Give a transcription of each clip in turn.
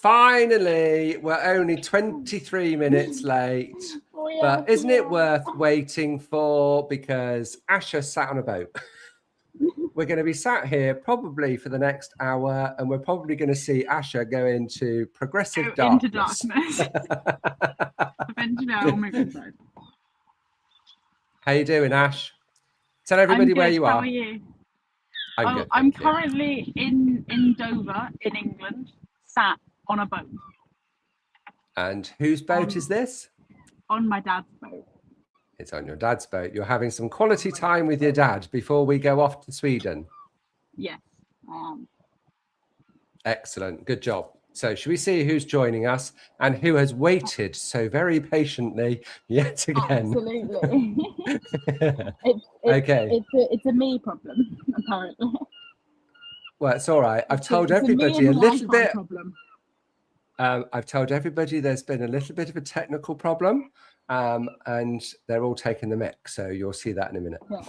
Finally, we're only 23 minutes late, but isn't it worth waiting for? Because Asha sat on a boat. We're going to be sat here probably for the next hour, and we're probably going to see Asha go into progressive darkness. Eventually, I will move inside. How you doing, Ash? Tell everybody where you are. How are you? I'm good. I'm currently in Dover, in England, sat on a boat. And whose boat is this? On my dad's boat. It's on your dad's boat. You're having some quality time with your dad before we go off to Sweden. Yes, I am. Excellent. Good job. So should we see who's joining us and who has waited so very patiently yet again? Absolutely. Okay. It's a me problem, apparently. Well, it's all right. I've told everybody a little bit. I've told everybody there's been a little bit of a technical problem, and they're all taking the mic. So you'll see that in a minute. Yeah.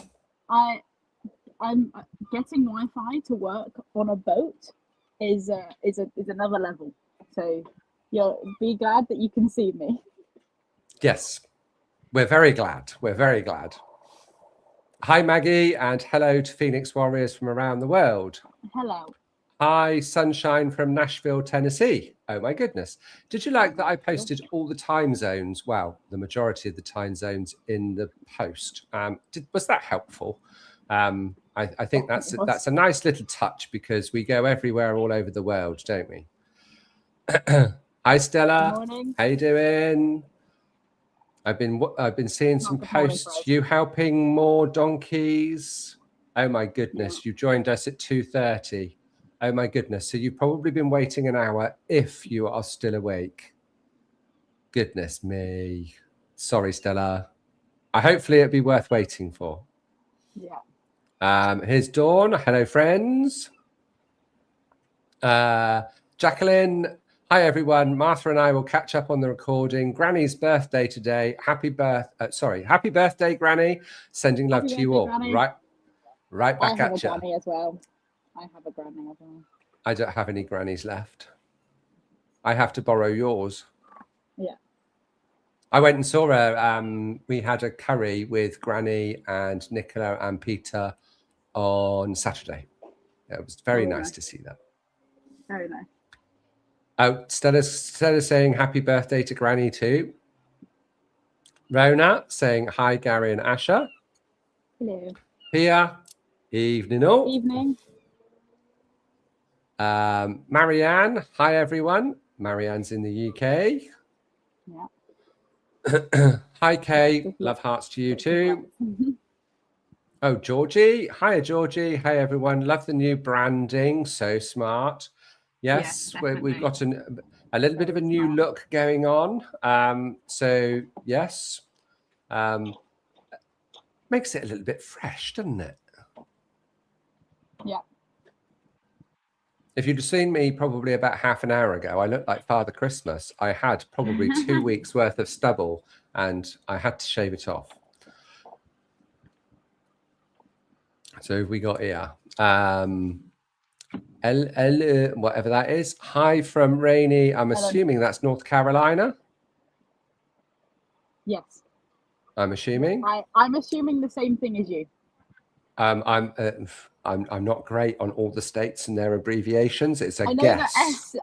I'm getting Wi-Fi to work on a boat is another level. So be glad that you can see me. Yes, we're very glad. We're very glad. Hi, Maggie, and hello to Phoenix Warriors from around the world. Hello. Hi, Sunshine from Nashville, Tennessee. Oh, my goodness. Did you like that I posted all the time zones? Well, the majority of the time zones in the post. Was that helpful? I think that's a nice little touch because we go everywhere all over the world, don't we? Hi, Stella. Good morning. How you doing? I've been seeing some posts. You helping more donkeys? Oh my goodness! You joined us at 2:30. Oh my goodness! So you've probably been waiting an hour if you are still awake. Goodness me! Sorry, Stella. Hopefully it'll be worth waiting for. Yeah. Here's Dawn. Hello, friends. Jacqueline. Hi, everyone. Martha and I will catch up on the recording. Granny's birthday today. Happy birthday, Granny. Sending love to you all. Granny. Right back at you. I have a granny as well. I don't have any grannies left. I have to borrow yours. Yeah. I went and saw her. We had a curry with Granny and Nicola and Peter on Saturday. It was very nice to see that. Very nice. Oh, Stella's saying happy birthday to Granny too. Rona saying hi, Garry and Asha. Hello. Pia, evening all. Evening. Marianne, hi everyone. Marianne's in the UK. Yeah. Hi, Kay. Love hearts to you too. Oh, Georgie. Hiya, Georgie. Hey, everyone. Love the new branding. So smart. Yes, we've got a little bit of a new look going on. So, yes. Makes it a little bit fresh, doesn't it? Yeah. If you'd seen me probably about half an hour ago, I looked like Father Christmas. I had probably 2 weeks worth of stubble and I had to shave it off. So we got here. Whatever that is. Hi from Rainy. I'm assuming that's North Carolina. Yes. I'm assuming. I'm assuming the same thing as you. I'm not great on all the states and their abbreviations. It's a guess.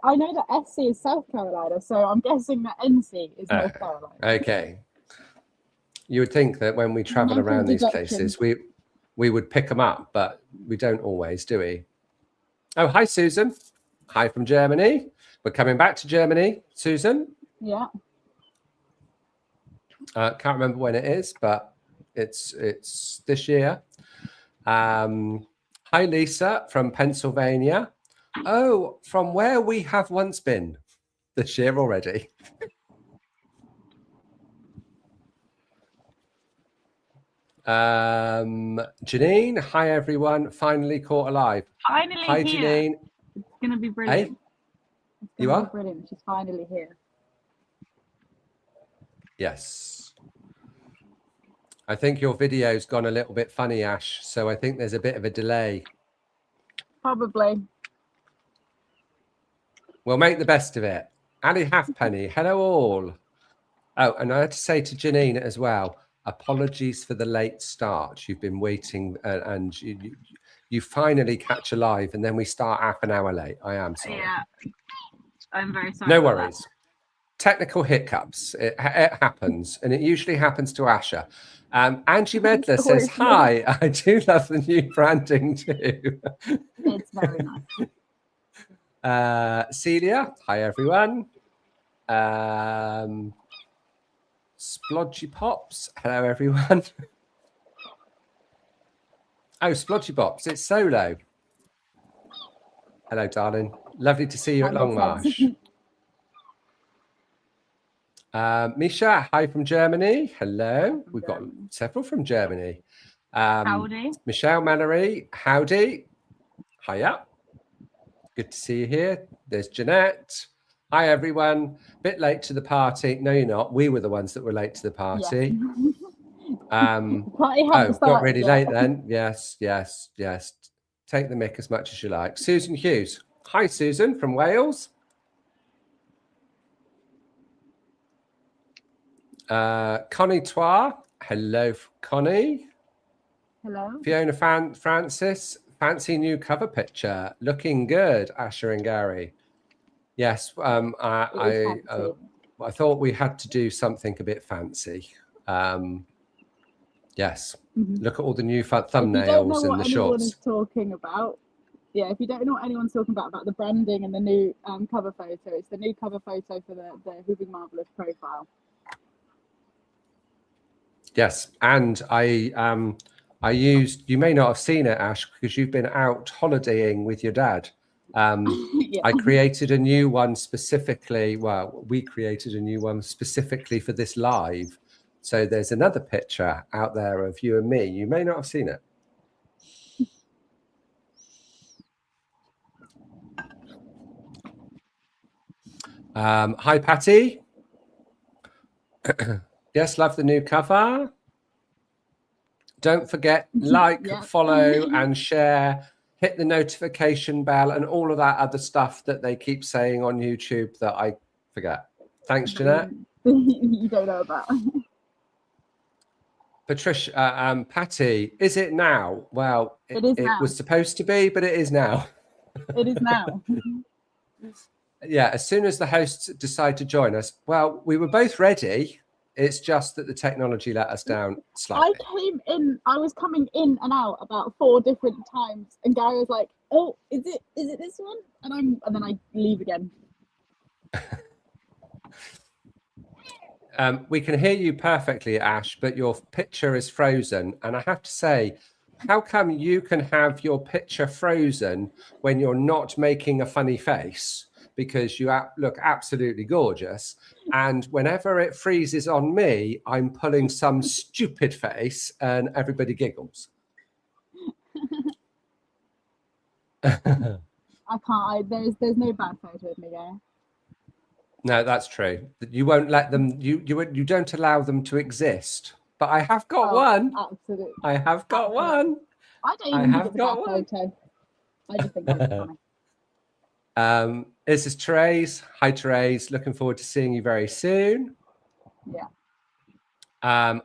I know that SC is South Carolina, so I'm guessing that NC is North Carolina. Okay. You would think that when we travel around these places, we would pick them up, but we don't always, do we? Oh, hi, Susan. Hi from Germany. We're coming back to Germany, Susan. Yeah. Can't remember when it is, but it's this year. Hi, Lisa from Pennsylvania. Oh, from where we have once been this year already. Janine, hi everyone. Finally caught alive. Finally hi, here. Janine. It's gonna be brilliant. Hey? You are brilliant. She's finally here. Yes. I think your video's gone a little bit funny, Ash. So I think there's a bit of a delay. Probably. We'll make the best of it. Ali Halfpenny, hello all. Oh, and I had to say to Janine as well, apologies for the late start. You've been waiting and you finally catch a live and then we start half an hour late. I am sorry. Yeah, I'm very sorry. No worries. Technical hiccups. It happens, and it usually happens to Asha. Angie Medler says, hi, I do love the new branding too. It's very nice. Celia, hi everyone. Splodgy Pops, hello everyone. Oh, Splodgy Pops, it's Solo. Hello, darling. Lovely to see you at Longmarsh. Misha, hi from Germany. Hello. We've got several from Germany. Howdy. Michelle Mallory, howdy. Hiya. Good to see you here. There's Jeanette. Hi, everyone. Bit late to the party. No, you're not. We were the ones that were late to the party. Got really late then. Yes. Take the mick as much as you like. Susan Hughes. Hi, Susan from Wales. Connie Toir. Hello, Connie. Hello. Fiona Francis. Fancy new cover picture. Looking good, Asha and Garry. Yes, I thought we had to do something a bit fancy. Yes. Look at all the new thumbnails and the shorts. Is talking about. Yeah, if you don't know what anyone's talking about the branding and the new cover photo, it's the new cover photo for the Hooving Marvelous profile. Yes, and I used, you may not have seen it, Ash, because you've been out holidaying with your dad. Yeah. I created a new one specifically. Well, we created a new one specifically for this live. So there's another picture out there of you and me. You may not have seen it. Hi, Patty. Yes, love the new cover. Don't forget, like, follow, and share. Hit the notification bell and all of that other stuff that they keep saying on YouTube that I forget. Thanks, Jeanette. You don't know about. Patricia, Patty, is it now? Well, it was supposed to be, but it is now. It is now. Yeah, as soon as the hosts decide to join us. Well, we were both ready. It's just that the technology let us down slightly. I was coming in and out about 4 different times, and Garry was like, "Oh, is it this one?" And then I leave again. We can hear you perfectly, Ash, but your picture is frozen. And I have to say, how come you can have your picture frozen when you're not making a funny face? Because you look absolutely gorgeous. And whenever it freezes on me, I'm pulling some stupid face and everybody giggles. I can't. There's no bad photo of me, Garry. No, that's true. You won't let them. You don't allow them to exist. But I have got one. Absolutely. I have got one. I don't even think it's a bad photo. I just think it's funny. This is Therese. Hi, Therese. Looking forward to seeing you very soon. Yeah.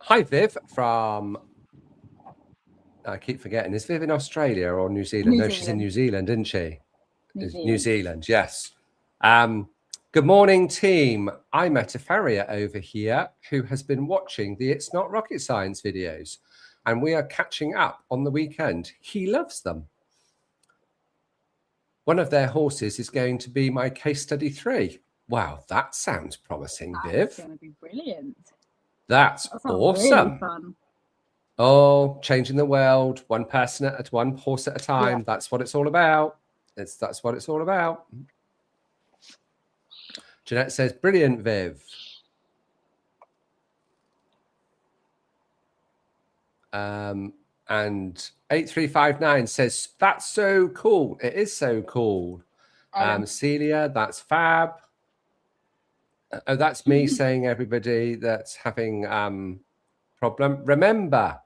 Hi, Viv from. I keep forgetting. Is Viv in Australia or New Zealand? No, she's in New Zealand, isn't she? New Zealand, yes. Good morning, team. I met a farrier over here who has been watching the It's Not Rocket Science videos, and we are catching up on the weekend. He loves them. One of their horses is going to be my case study 3. Wow, that sounds promising, Viv. That's going to be brilliant. That's awesome. Really fun. Oh, changing the world, one horse at a time. Yeah. That's what it's all about. That's what it's all about. Jeanette says, brilliant, Viv. And 8359 says, that's so cool. It is so cool. Celia, that's fab. Oh, that's me saying everybody that's having problem. Remember,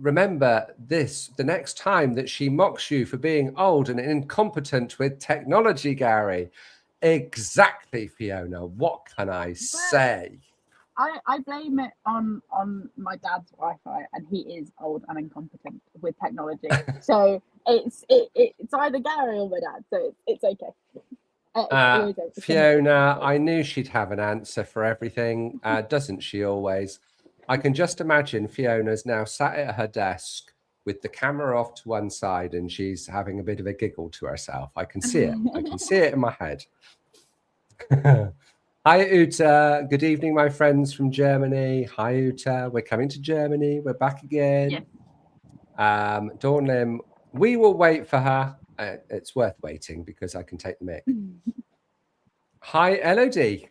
remember this, the next time that she mocks you for being old and incompetent with technology, Garry. Exactly, Fiona. What can I say? I blame it on my dad's Wi-Fi, and he is old and incompetent with technology. So it's either Garry or my dad. So it's okay. Fiona, I knew she'd have an answer for everything, doesn't she always? I can just imagine Fiona's now sat at her desk with the camera off to one side, and she's having a bit of a giggle to herself. I can see it. I can see it in my head. Hi, Uta. Good evening, my friends from Germany. Hi, Uta. We're coming to Germany. We're back again. Yeah. Dawn Lim, we will wait for her. It's worth waiting because I can take the mic. Hi, Elodie.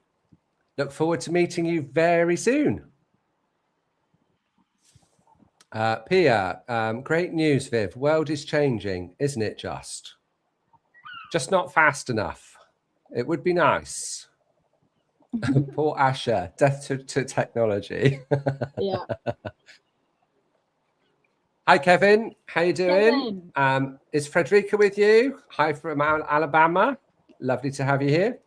Look forward to meeting you very soon. Pia, great news, Viv. World is changing, isn't it just? Just not fast enough. It would be nice. Poor Asha, death to technology. Yeah. Hi, Kevin. How you doing? Kevin. Is Frederica with you? Hi from Alabama. Lovely to have you here.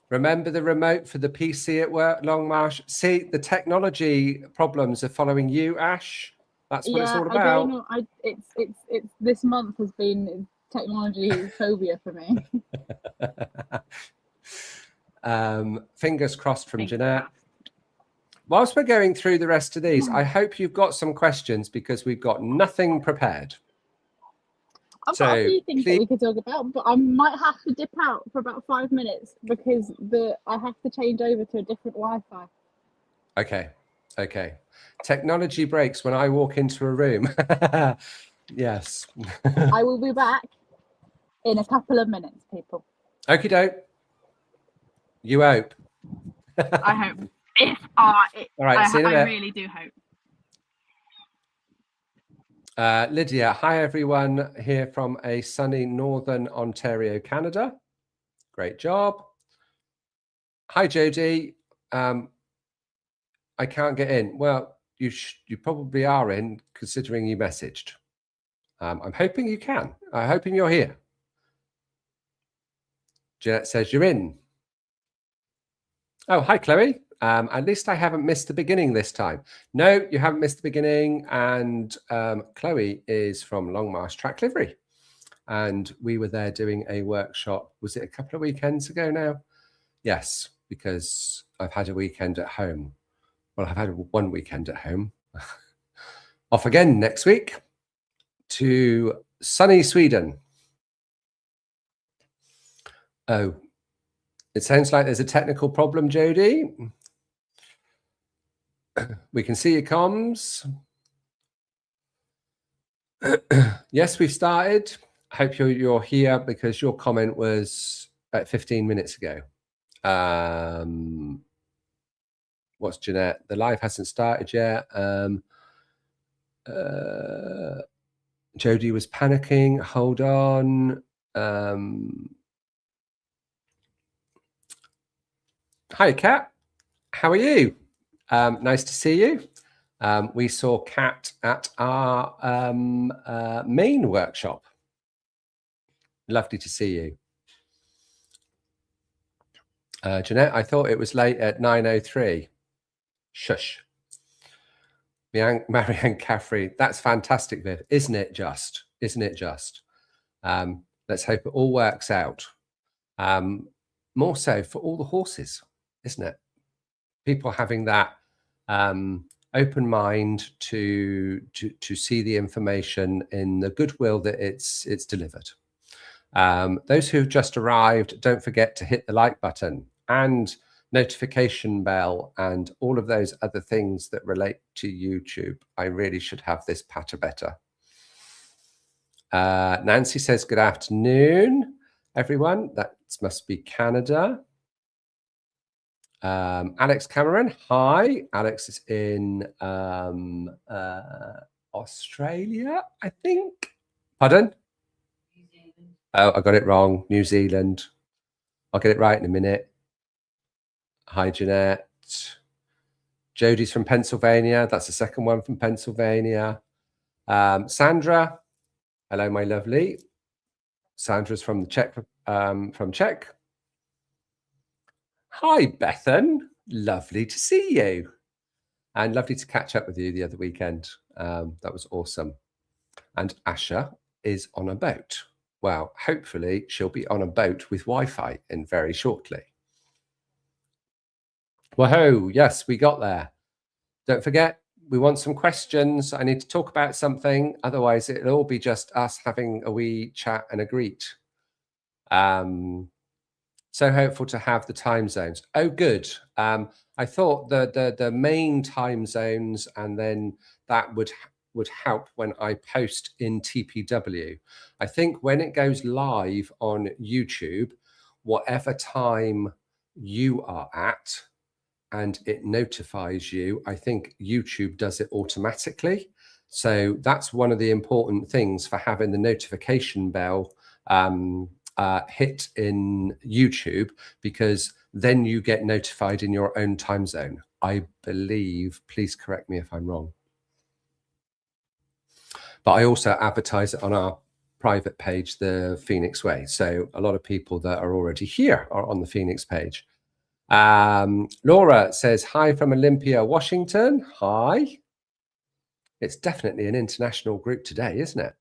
Remember the remote for the PC at work, Longmarsh? See, the technology problems are following you, Ash. That's what it's all about. I don't know. It's this month has been technology phobia for me. Fingers crossed from Jeanette. Whilst we're going through the rest of these, I hope you've got some questions because we've got nothing prepared. I've got a few things that we could talk about, but I might have to dip out for about 5 minutes because I have to change over to a different Wi-Fi. Okay. Okay. Technology breaks when I walk into a room. Yes. I will be back in a couple of minutes, people. Okie doke. You hope. I hope. All right, see you in a bit. I really do hope. Lydia, hi everyone, here from a sunny northern Ontario, Canada. Great job. Hi Jody. I can't get in. Well, you probably are in, considering you messaged. I'm hoping you can. I'm hoping you're here. Jeanette says you're in. Oh, hi Chloe. At least I haven't missed the beginning this time. No, you haven't missed the beginning. And Chloe is from Longmarsh Track Livery. And we were there doing a workshop. Was it a couple of weekends ago now? Yes, because I've had a weekend at home. Well, I've had one weekend at home. Off again next week to sunny Sweden. Oh, it sounds like there's a technical problem, Jody. We can see your comms. Yes, we've started. I hope you're here because your comment was at 15 minutes ago. What's Jeanette? The live hasn't started yet. Jody was panicking. Hold on. Hi, Kat. How are you? Nice to see you. We saw Kat at our main workshop. Lovely to see you. Jeanette, I thought it was late at 9:03. Shush. Marianne Caffrey, that's fantastic, Viv. Isn't it just? Isn't it just? Let's hope it all works out. More so for all the horses, isn't it? People having that open mind to see the information in the goodwill that it's delivered. Those who've just arrived, don't forget to hit the like button and notification bell and all of those other things that relate to YouTube. I really should have this patter better. Nancy says, good afternoon, everyone. That must be Canada. Alex Cameron, hi. Alex is in Australia, I think. Pardon? New Zealand. Oh, I got it wrong. New Zealand. I'll get it right in a minute. Hi, Jeanette. Jodie's from Pennsylvania. That's the second one from Pennsylvania. Sandra, hello, my lovely. Sandra's from the Czech, from Czech. Hi, Bethan. Lovely to see you. And lovely to catch up with you the other weekend. That was awesome. And Asha is on a boat. Well, hopefully she'll be on a boat with Wi-Fi in very shortly. Whoa, yes, we got there. Don't forget, we want some questions. I need to talk about something. Otherwise, it'll all be just us having a wee chat and a greet. So hopeful to have the time zones. Oh, good. I thought the main time zones, and then that would help when I post in TPW. I think when it goes live on YouTube, whatever time you are at, and it notifies you, I think YouTube does it automatically. So that's one of the important things for having the notification bell hit in YouTube, because then you get notified in your own time zone. I believe, please correct me if I'm wrong. But I also advertise it on our private page, the Phoenix Way. So a lot of people that are already here are on the Phoenix page. Laura says, hi from Olympia, Washington. Hi. It's definitely an international group today, isn't it?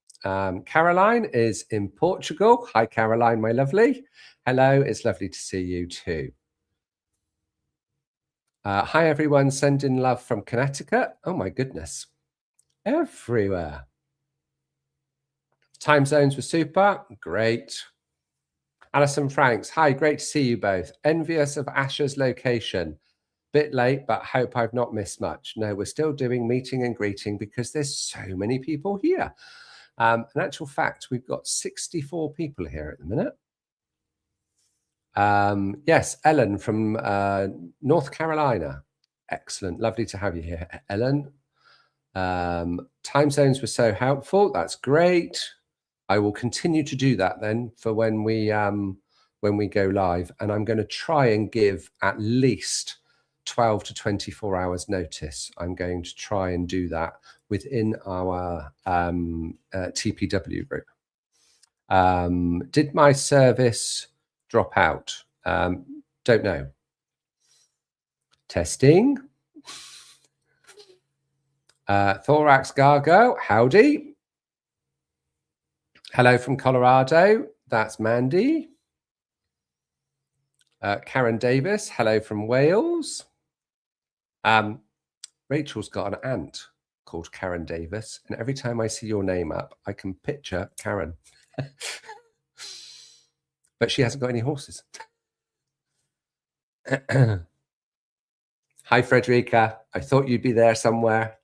Caroline is in Portugal. Hi, Caroline, my lovely. Hello, it's lovely to see you too. Hi, everyone. Sending love from Connecticut. Oh, my goodness. Everywhere. Time zones were super. Great. Alison Franks. Hi, great to see you both. Envious of Asha's location. Bit late, but hope I've not missed much. No, we're still doing meeting and greeting because there's so many people here. In actual fact, we've got 64 people here at the minute. Yes, Ellen from North Carolina. Excellent. Lovely to have you here, Ellen. Time zones were so helpful. That's great. I will continue to do that then for when we go live. And I'm going to try and give at least 12 to 24 hours notice. I'm going to try and do that within our TPW group. Did my service drop out? Don't know. Testing. Thorax Gargo, howdy. Hello from Colorado. That's Mandy. Karen Davis, hello from Wales. Rachel's got an aunt called Karen Davis, and every time I see your name up, I can picture Karen. But she hasn't got any horses. Hi, Frederica. I thought you'd be there somewhere.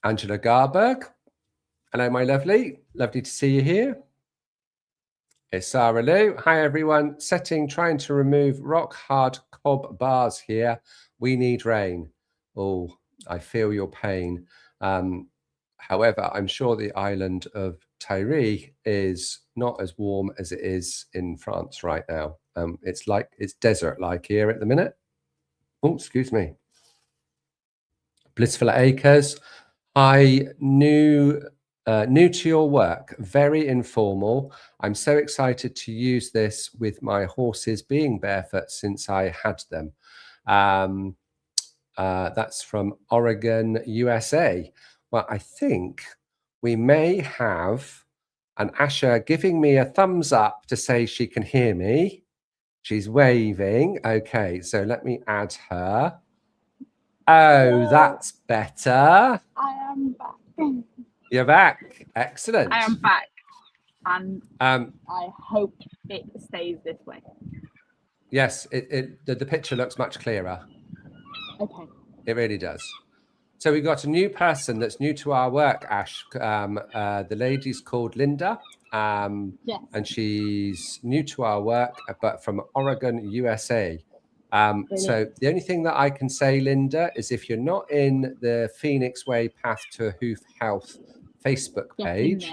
Angela Garberg. Hello, my lovely. Lovely to see you here. It's Sarah Lou. Hi, everyone. Setting, trying to remove rock hard cob bars here. We need rain. Oh, I feel your pain. However, I'm sure the island of Tyre is not as warm as it is in France right now. It's desert-like here at the minute. Oh, excuse me. Blissful Acres. Hi, new to your work, very informal. I'm so excited to use this with my horses being barefoot since I had them. That's from Oregon, USA. Well, I think we may have an Asha giving me a thumbs up to say she can hear me. She's waving. Okay, so let me add her. Oh, that's better. I am back. You're back. Excellent. I am back. And I hope it stays this way. Yes, the picture looks much clearer. Okay. It really does. So we got a new person that's new to our work, Ash. The lady's called Linda. Yes. And she's new to our work, but from Oregon, USA. So the only thing that I can say, Linda, is if you're not in the Phoenix Way Path to Hoof Health Facebook page,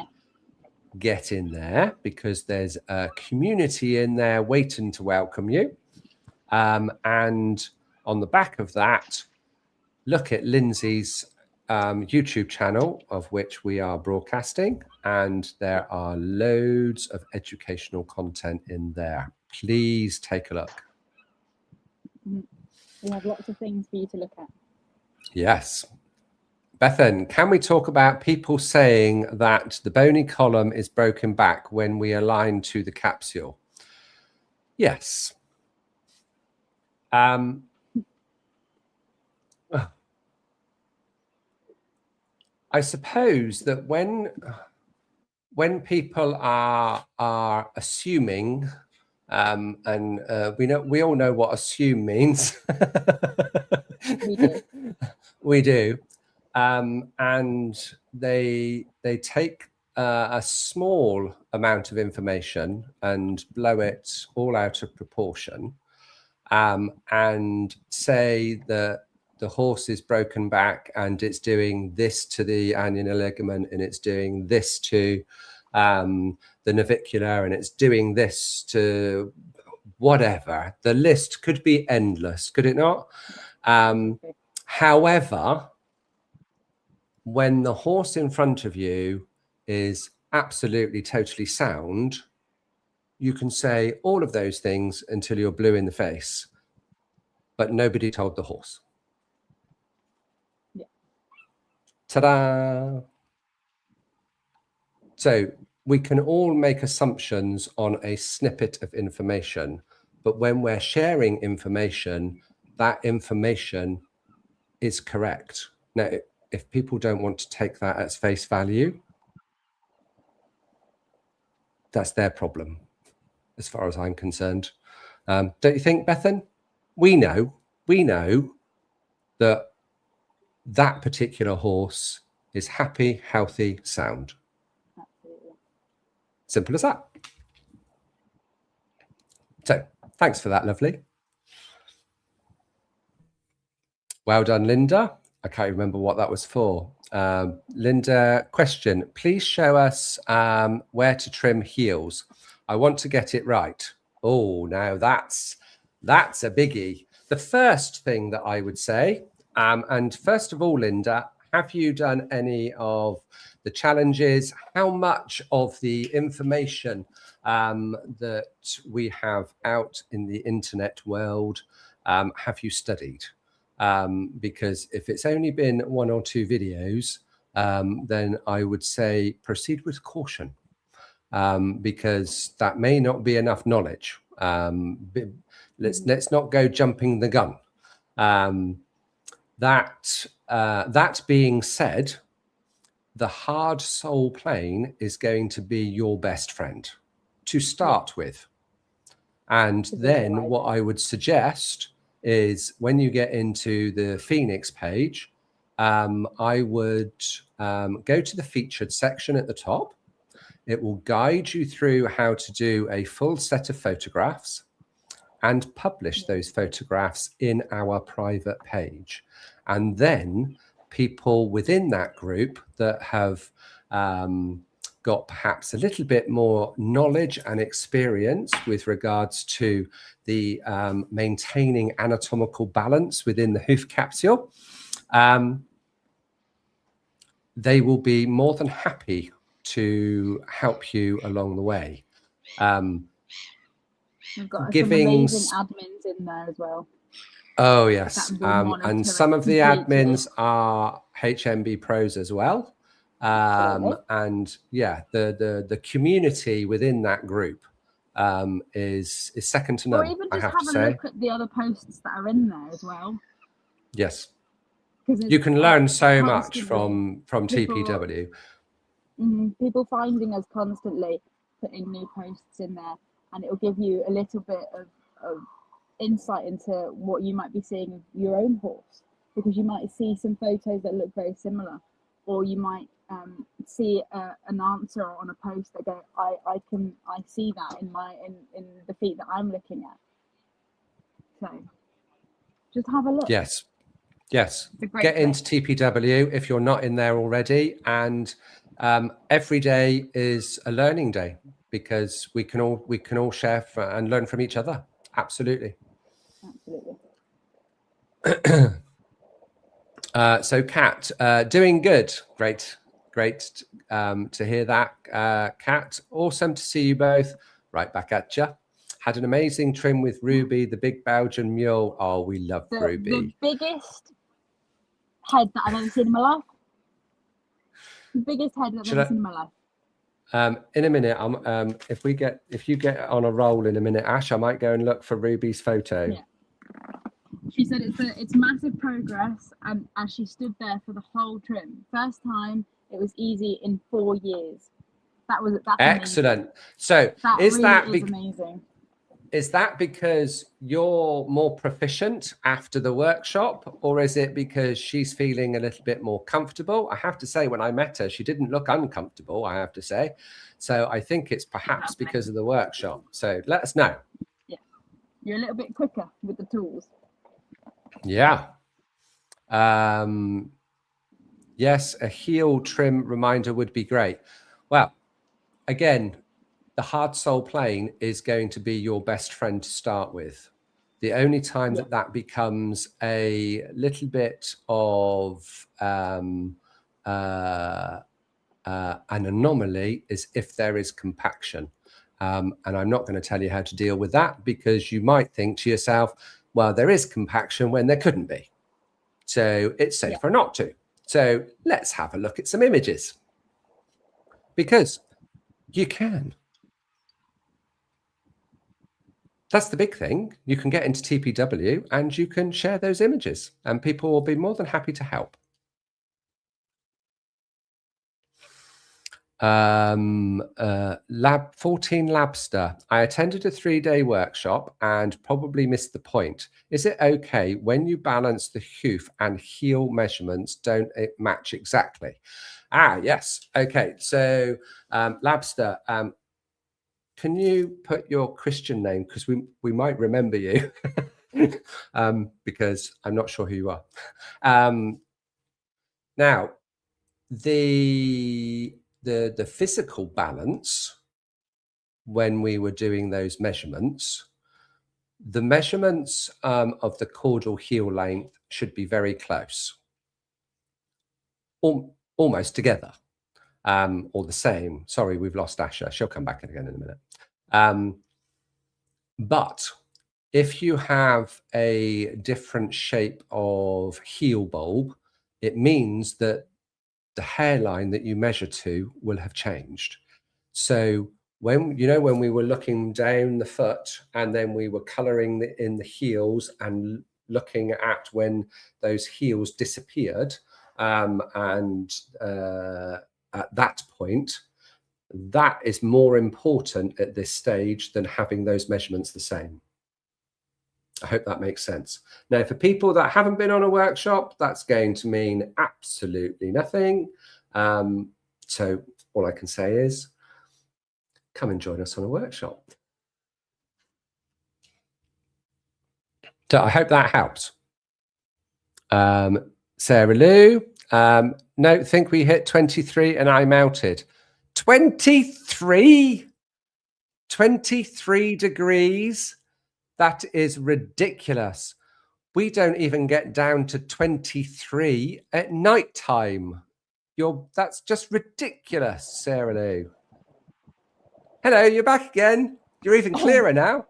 get in there, because there's a community in there waiting to welcome you. And on the back of that, look at Lindsay's YouTube channel, of which we are broadcasting, and there are loads of educational content in there. Please take a look. We have lots of things for you to look at. Yes. Bethan, can we talk about people saying that the bony column is broken back when we align to the capsule? Yes. I suppose that when people are assuming, and we all know what assume means. We do. We do. And they take a small amount of information and blow it all out of proportion, and say that the horse is broken back and it's doing this to the annular ligament and it's doing this to the navicular and it's doing this to whatever. The list could be endless, could it not? However, when the horse in front of you is absolutely, totally sound, you can say all of those things until you're blue in the face, but nobody told the horse. Yeah. Ta-da! So we can all make assumptions on a snippet of information, but when we're sharing information, that information is correct. Now, if people don't want to take that as face value, that's their problem, as far as I'm concerned. Don't you think, Bethan? We know that that particular horse is happy, healthy, sound. Absolutely. Simple as that. So thanks for that, lovely. Well done, Linda. I can't remember what that was for. Linda, question, please show us where to trim heels. I want to get it right. Oh, now that's a biggie. The first thing that I would say, and first of all, Linda, have you done any of the challenges? How much of the information that we have out in the internet world have you studied? Because if it's only been 1 or 2 videos, then I would say proceed with caution, because that may not be enough knowledge. Let's not go jumping the gun. That being said, the hard sole plane is going to be your best friend to start with. And then what I would suggest is when you get into the Phoenix page, I would go to the featured section at the top. It will guide you through how to do a full set of photographs and publish those photographs in our private page. And then people within that group that have got perhaps a little bit more knowledge and experience with regards to the maintaining anatomical balance within the hoof capsule, they will be more than happy to help you along the way. We've got some amazing admins in there as well. Oh, yes. And some of the admins are HMB pros as well. And yeah, the community within that group is second to none. Or even just have a look at the other posts that are in there as well. Yes. You can learn so much from people, TPW. People finding us constantly putting new posts in there, and it will give you a little bit of insight into what you might be seeing of your own horse, because you might see some photos that look very similar, or you might see an answer on a post that go, I see that in the feet that I'm looking at. So just have a look. Yes. Get into TPW if you're not in there already, and every day is a learning day, because we can all share and learn from each other. Absolutely. Absolutely. So Kat, doing good. Great to hear that, Kat. Awesome to see you both. Right back at you. Had an amazing trim with Ruby, the big Belgian mule. Oh, we love Ruby. The biggest head that I've ever seen in my life. The biggest head I've ever seen in my life. In a minute, if you get on a roll in a minute, Ash, I might go and look for Ruby's photo. Yeah. She said it's massive progress, and she stood there for the whole trim. First time, it was easy in 4 years. That's excellent. Amazing. So that is really that amazing? Is that because you're more proficient after the workshop, or is it because she's feeling a little bit more comfortable? I have to say, when I met her, she didn't look uncomfortable, I have to say. So I think it's perhaps because of the workshop. So let us know. Yeah, you're a little bit quicker with the tools. Yeah. Yes, a heel trim reminder would be great. Well, again, the hard sole plane is going to be your best friend to start with. The only time that becomes a little bit of an anomaly is if there is compaction. And I'm not going to tell you how to deal with that, because you might think to yourself, well, there is compaction when there couldn't be. So it's safer not to. So let's have a look at some images, because you can. That's the big thing. You can get into TPW and you can share those images, and people will be more than happy to help. 14 Labster. I attended a 3-day workshop and probably missed the point. Is it okay when you balance the hoof and heel measurements don't match exactly? Yes. Okay. So Labster, can you put your Christian name, because we might remember you, because I'm not sure who you are. Now, the physical balance, when we were doing those measurements, the measurements of the caudal heel length should be very close, almost together, or the same. Sorry, we've lost Asha. She'll come back again in a minute. But if you have a different shape of heel bulb, it means that the hairline that you measure to will have changed. So when we were looking down the foot and then we were coloring in the heels and looking at when those heels disappeared, and at that point, that is more important at this stage than having those measurements the same. I hope that makes sense. Now, for people that haven't been on a workshop, that's going to mean absolutely nothing. So all I can say is come and join us on a workshop. So I hope that helps. Sarah Lou, no, think we hit 23 and I'm outed. 23 degrees. That is ridiculous. We don't even get down to 23 at night time. That's just ridiculous, Sarah Lou. Hello, you're back again. You're even clearer now.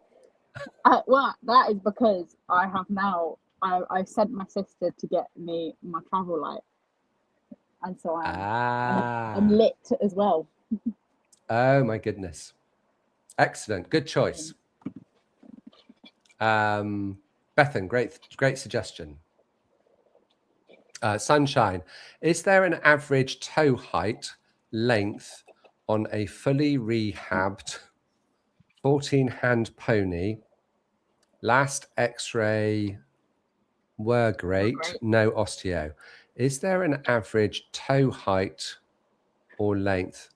Well, that is because I have now, I sent my sister to get me my travel light. And so I'm lit as well. Oh my goodness. Excellent. Good choice. Bethan, great suggestion. Sunshine, is there an average toe height length on a fully rehabbed 14-hand pony? Last x-ray were great, no osteo. Is there an average toe height or length?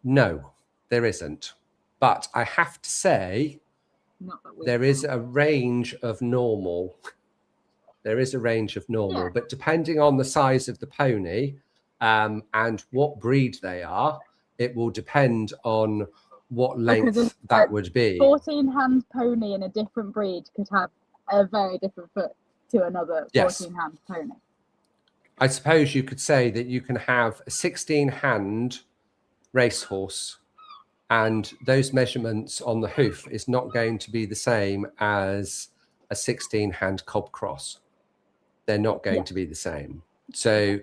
No, there isn't. But I have to say, there is a range of normal. There is a range of normal, but depending on the size of the pony and what breed they are, it will depend on what length that would be. 14-hand pony in a different breed could have a very different foot to another Yes. 14-hand pony. I suppose you could say that you can have a 16-hand racehorse, and those measurements on the hoof is not going to be the same as a 16-hand cob cross. They're not going to be the same. So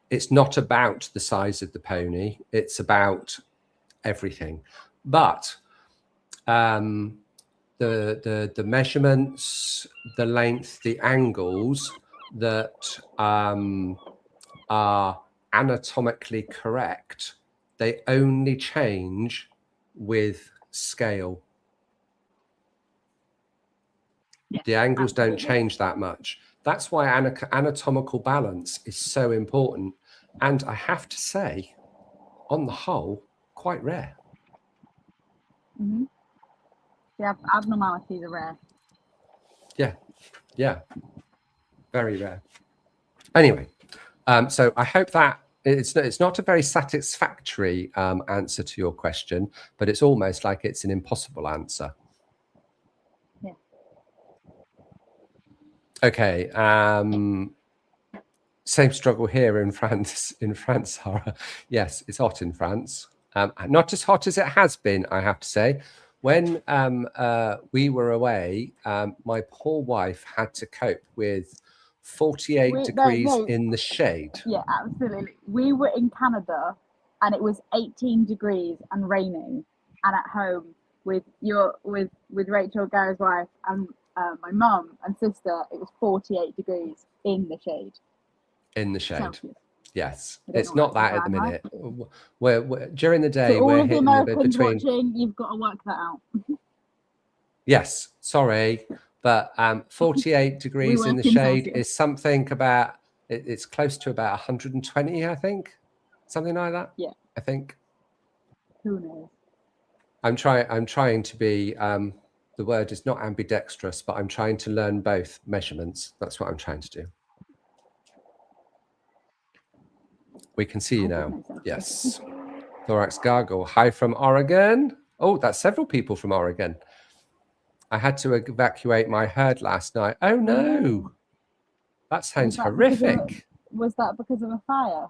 it's not about the size of the pony. It's about everything. But the measurements, the length, the angles that are anatomically correct, they only change with scale. Yeah, the angles absolutely. don't change that much. That's why anatomical balance is so important. And I have to say, on the whole, quite rare. Mm-hmm. The abnormalities are rare. Yeah, very rare. Anyway, so I hope that it's not a very satisfactory answer to your question, but it's almost like it's an impossible answer. Yeah. Okay. Same struggle here in France. Sarah. Yes, it's hot in France. Not as hot as it has been, I have to say. When we were away, my poor wife had to cope with 48 degrees in the shade. Yeah, absolutely. We were in Canada and it was 18 degrees and raining, and at home with Rachel, Gary's wife, and my mum and sister, it was 48 degrees in the shade. In the shade. Celsius. Yes, it's not that at the minute. We're during the day. So all we're of the hitting Americans between. watching, you've got to work that out. Yes, sorry, but 48 degrees in the shade Celsius. is something about. It's close to about 120, I think, something like that. Yeah, I think. Who knows? I'm trying to be. The word is not ambidextrous, but I'm trying to learn both measurements. That's what I'm trying to do. We can see you now. Yes. Thorax gargle. Hi from Oregon. Oh, that's several people from Oregon. I had to evacuate my herd last night. Oh no. That sounds horrific. Was that because of a fire?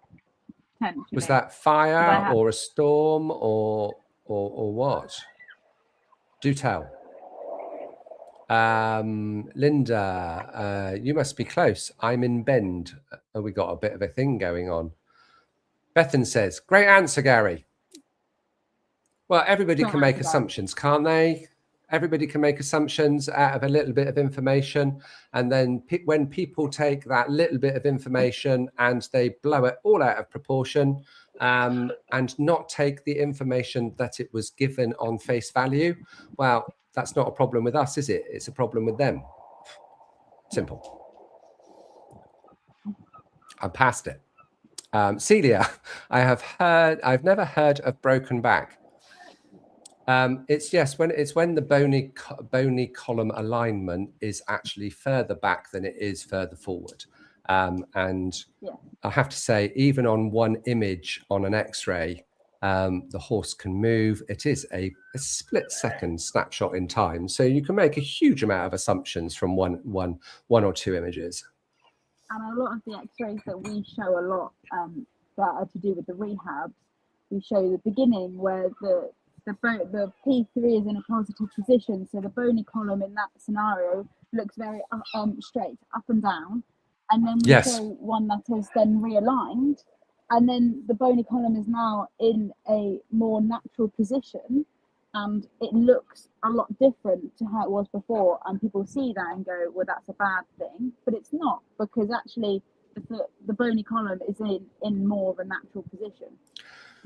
Was that fire or a storm or what? Do tell. Linda, you must be close. I'm in Bend. Oh, we got a bit of a thing going on. Bethan says, great answer, Gary. Well, everybody can make assumptions, can't they? Everybody can make assumptions out of a little bit of information. And then when people take that little bit of information and they blow it all out of proportion and not take the information that it was given on face value, well, that's not a problem with us, is it? It's a problem with them. Simple. I'm past it. Celia, I've never heard of broken back. It's when the bony column alignment is actually further back than it is further forward. And yeah. I have to say, even on one image on an X-ray, the horse can move. It is a split-second snapshot in time, so you can make a huge amount of assumptions from one or two images. And a lot of the X-rays that we show a lot that are to do with the rehabs, we show the beginning where the P3 is in a positive position, so the bony column in that scenario looks very straight up and down, and then we show one that is then realigned, and then the bony column is now in a more natural position, and it looks a lot different to how it was before, and people see that and go, well, that's a bad thing, but it's not, because actually the bony column is in more of a natural position,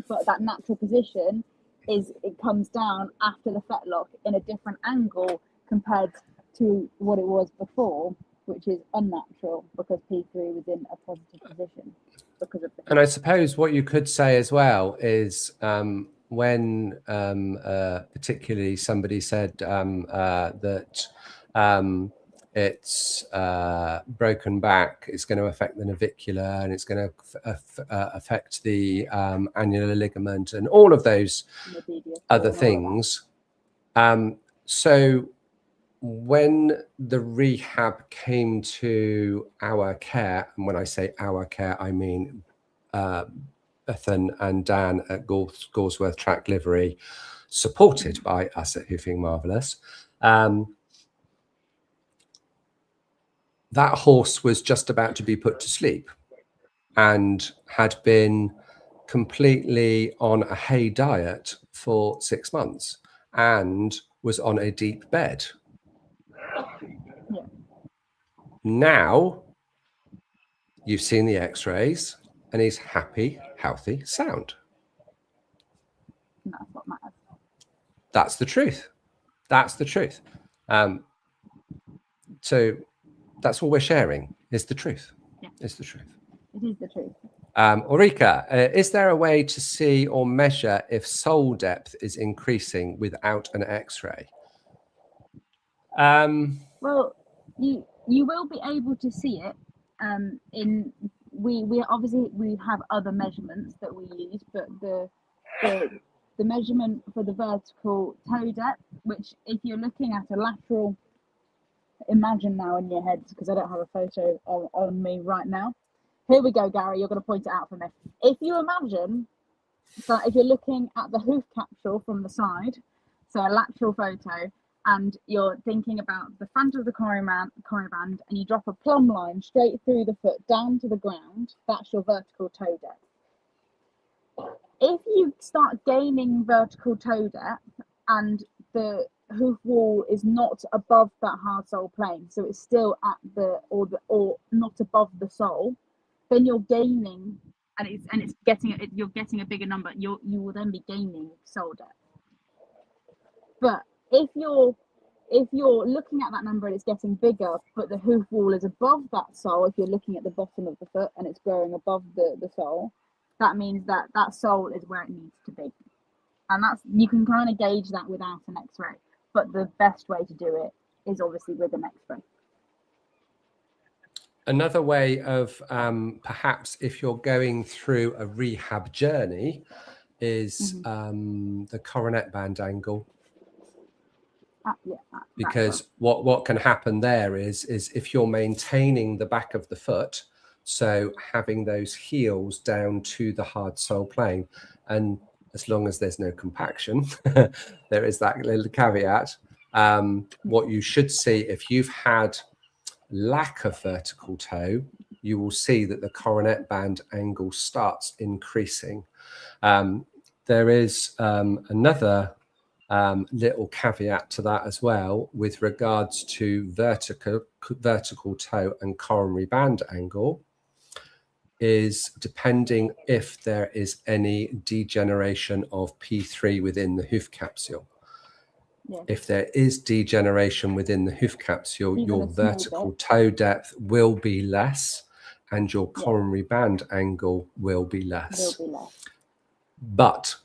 but that natural position it comes down after the fetlock in a different angle compared to what it was before, which is unnatural because P3 was in a positive position because of the. And I suppose what you could say as well is when particularly somebody said that it's broken back, it's going to affect the navicular and it's going to affect the annular ligament and all of those other things. So when the rehab came to our care, and when I say our care, I mean Bethan and Dan at Goresworth Track Livery, supported by us at Hoofing Marvellous, that horse was just about to be put to sleep and had been completely on a hay diet for 6 months and was on a deep bed. Yeah. Now you've seen the x-rays and he's happy, healthy, sound. And that's what matters. That's the truth. That's the truth. So that's all we're sharing is the truth. Yeah. Is the truth. It is the truth. Ulrika, is there a way to see or measure if sole depth is increasing without an x-ray? Well, you will be able to see it. We obviously we have other measurements that we use, but the measurement for the vertical toe depth, which if you're looking at a lateral, imagine now in your head, because I don't have a photo on me right now. Here we go, Gary, you're going to point it out for me. If you imagine that if you're looking at the hoof capsule from the side, so a lateral photo, and you're thinking about the front of the coronary-band, and you drop a plumb line straight through the foot down to the ground, that's your vertical toe depth. If you start gaining vertical toe depth and the hoof wall is not above that hard sole plane, so it's still at or not above the sole, then you're gaining, and it's getting you're getting a bigger number. You will then be gaining sole depth. But if you're looking at that number and it's getting bigger, but the hoof wall is above that sole, if you're looking at the bottom of the foot and it's growing above the sole, that means that sole is where it needs to be. And you can kind of gauge that without an x-ray, but the best way to do it is obviously with an x-ray. Another way of perhaps if you're going through a rehab journey is the coronet-band angle. Because what can happen there is if you're maintaining the back of the foot, so having those heels down to the hard sole plane, and as long as there's no compaction, there is that little caveat. What you should see if you've had lack of vertical toe, you will see that the coronet-band angle starts increasing. There is another little caveat to that as well with regards to vertical toe and coronary-band angle, is depending if there is any degeneration of P3 within the hoof capsule. Yeah. If there is degeneration within the hoof capsule, your vertical toe depth will be less and your coronary-band angle will be less. But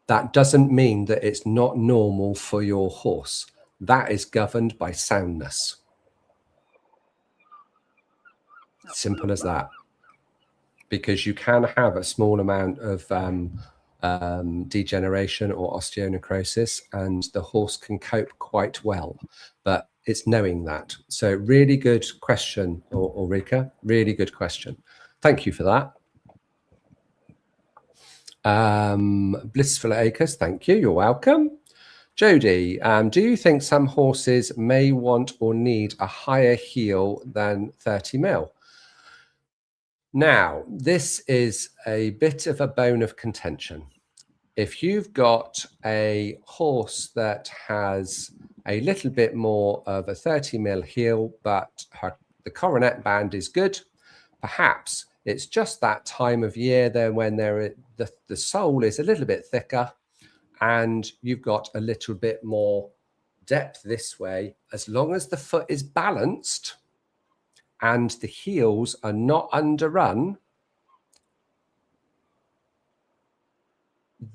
that doesn't mean that it's not normal for your horse. That is governed by soundness. Simple as that. Because you can have a small amount of degeneration or osteonecrosis and the horse can cope quite well, but it's knowing that. So really good question, Ulrika, really good question. Thank you for that. Blissful Acres, thank you, you're welcome. Jody, do you think some horses may want or need a higher heel than 30 mil? Now, this is a bit of a bone of contention. If you've got a horse that has a little bit more of a 30 mil heel, but the coronet band is good, perhaps it's just that time of year there when the sole is a little bit thicker and you've got a little bit more depth this way. As long as the foot is balanced and the heels are not underrun,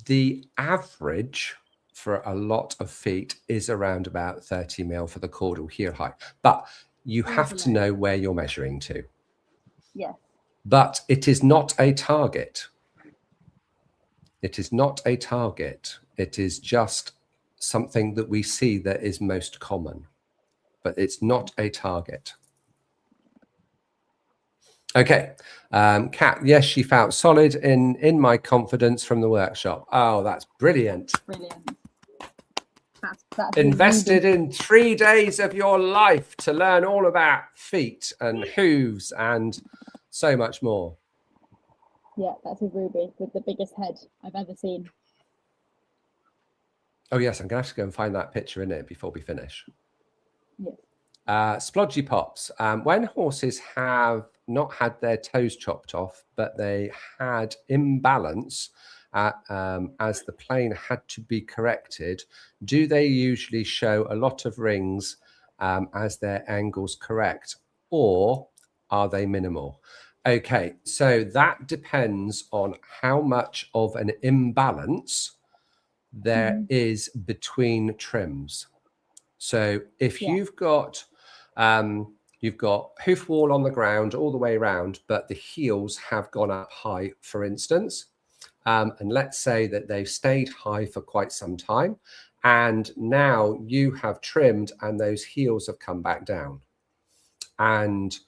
the average for a lot of feet is around about 30 mil for the caudal heel height. But you have to know where you're measuring to. Yeah. But it is not a target. It is not a target. It is just something that we see that is most common. but it's not a target. Okay, Kat, yes, she felt solid in my confidence from the workshop. Oh, that's brilliant. Brilliant. That's Invested in 3 days of your life to learn all about feet and hooves and so much more. Yeah, that's a ruby with the biggest head I've ever seen. Oh yes, I'm gonna have to go and find that picture in it before we finish. Yes. Splodgy pops. When horses have not had their toes chopped off, but they had imbalance as the plane had to be corrected, do they usually show a lot of rings as their angles correct, or are they minimal? Okay, so that depends on how much of an imbalance there is between trims. So if you've got hoof wall on the ground all the way around, but the heels have gone up high, for instance, and let's say that they've stayed high for quite some time, and now you have trimmed and those heels have come back down. And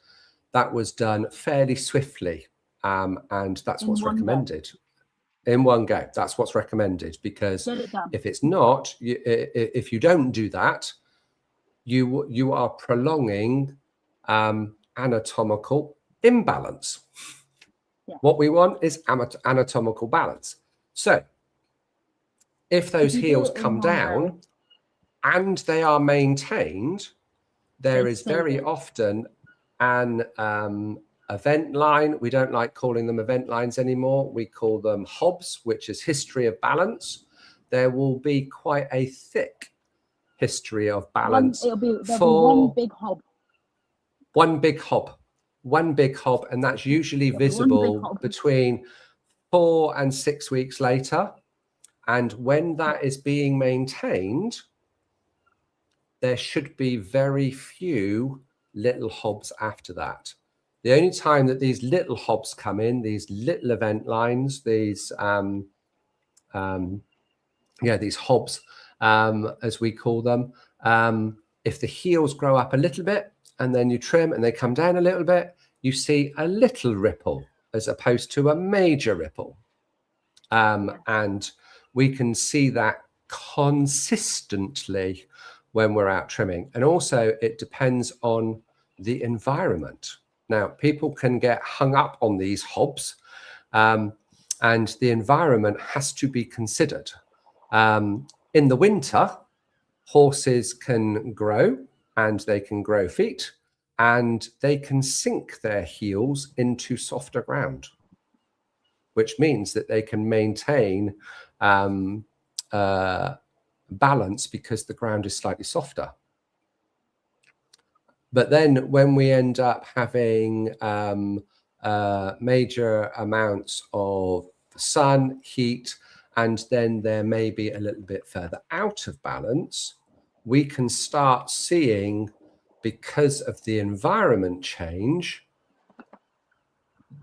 that was done fairly swiftly, and that's what's recommended. In one go, that's what's recommended, because if it's not, if you don't do that, you are prolonging anatomical imbalance. Yeah. What we want is anatomical balance. So if those heels come down and they are maintained, there is very often an event line. We don't like calling them event lines anymore. We call them hobs, which is history of balance. There will be quite a thick history of balance. There'll be one big hob. One big hob, and that's usually visible between 4 and 6 weeks later. And when that is being maintained, there should be very few little hobs after that. The only time that these little hobs come in, these little event lines, these these hobs, as we call them, if the heels grow up a little bit and then you trim and they come down a little bit, you see a little ripple as opposed to a major ripple. And we can see that consistently when we're out trimming. And also it depends on the environment. Now, people can get hung up on these hobs, and the environment has to be considered. In the winter, horses can grow and they can grow feet and they can sink their heels into softer ground, which means that they can maintain balance because the ground is slightly softer. But then when we end up having major amounts of sun, heat, and then there may be a little bit further out of balance, we can start seeing, because of the environment change,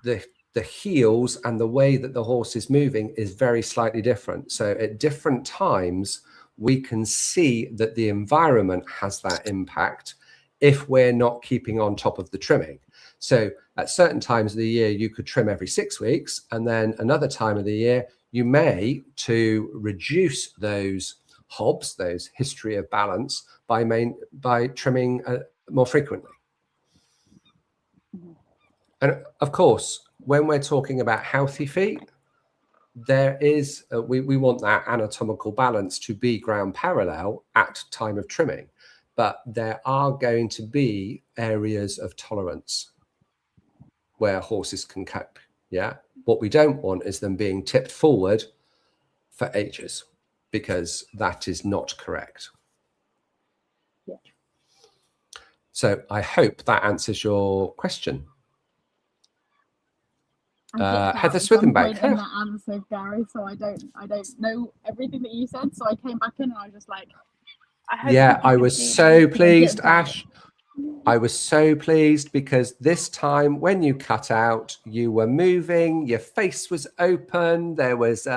the heels and the way that the horse is moving is very slightly different. So at different times, we can see that the environment has that impact if we're not keeping on top of the trimming. So at certain times of the year, you could trim every 6 weeks, and then another time of the year, you may, to reduce those hobs, those history of balance, by trimming more frequently. And of course, when we're talking about healthy feet, there is we want that anatomical balance to be ground parallel at time of trimming, but there are going to be areas of tolerance where horses can cope. Yeah, what we don't want is them being tipped forward for ages, because that is not correct. Yeah. So I hope that answers your question. Heather Swithenbank. In that answer, Gary, so I don't know everything that you said, so I came back in and I was just like, I was so pleased, Ash. I was so pleased because this time when you cut out, you were moving, your face was open, there was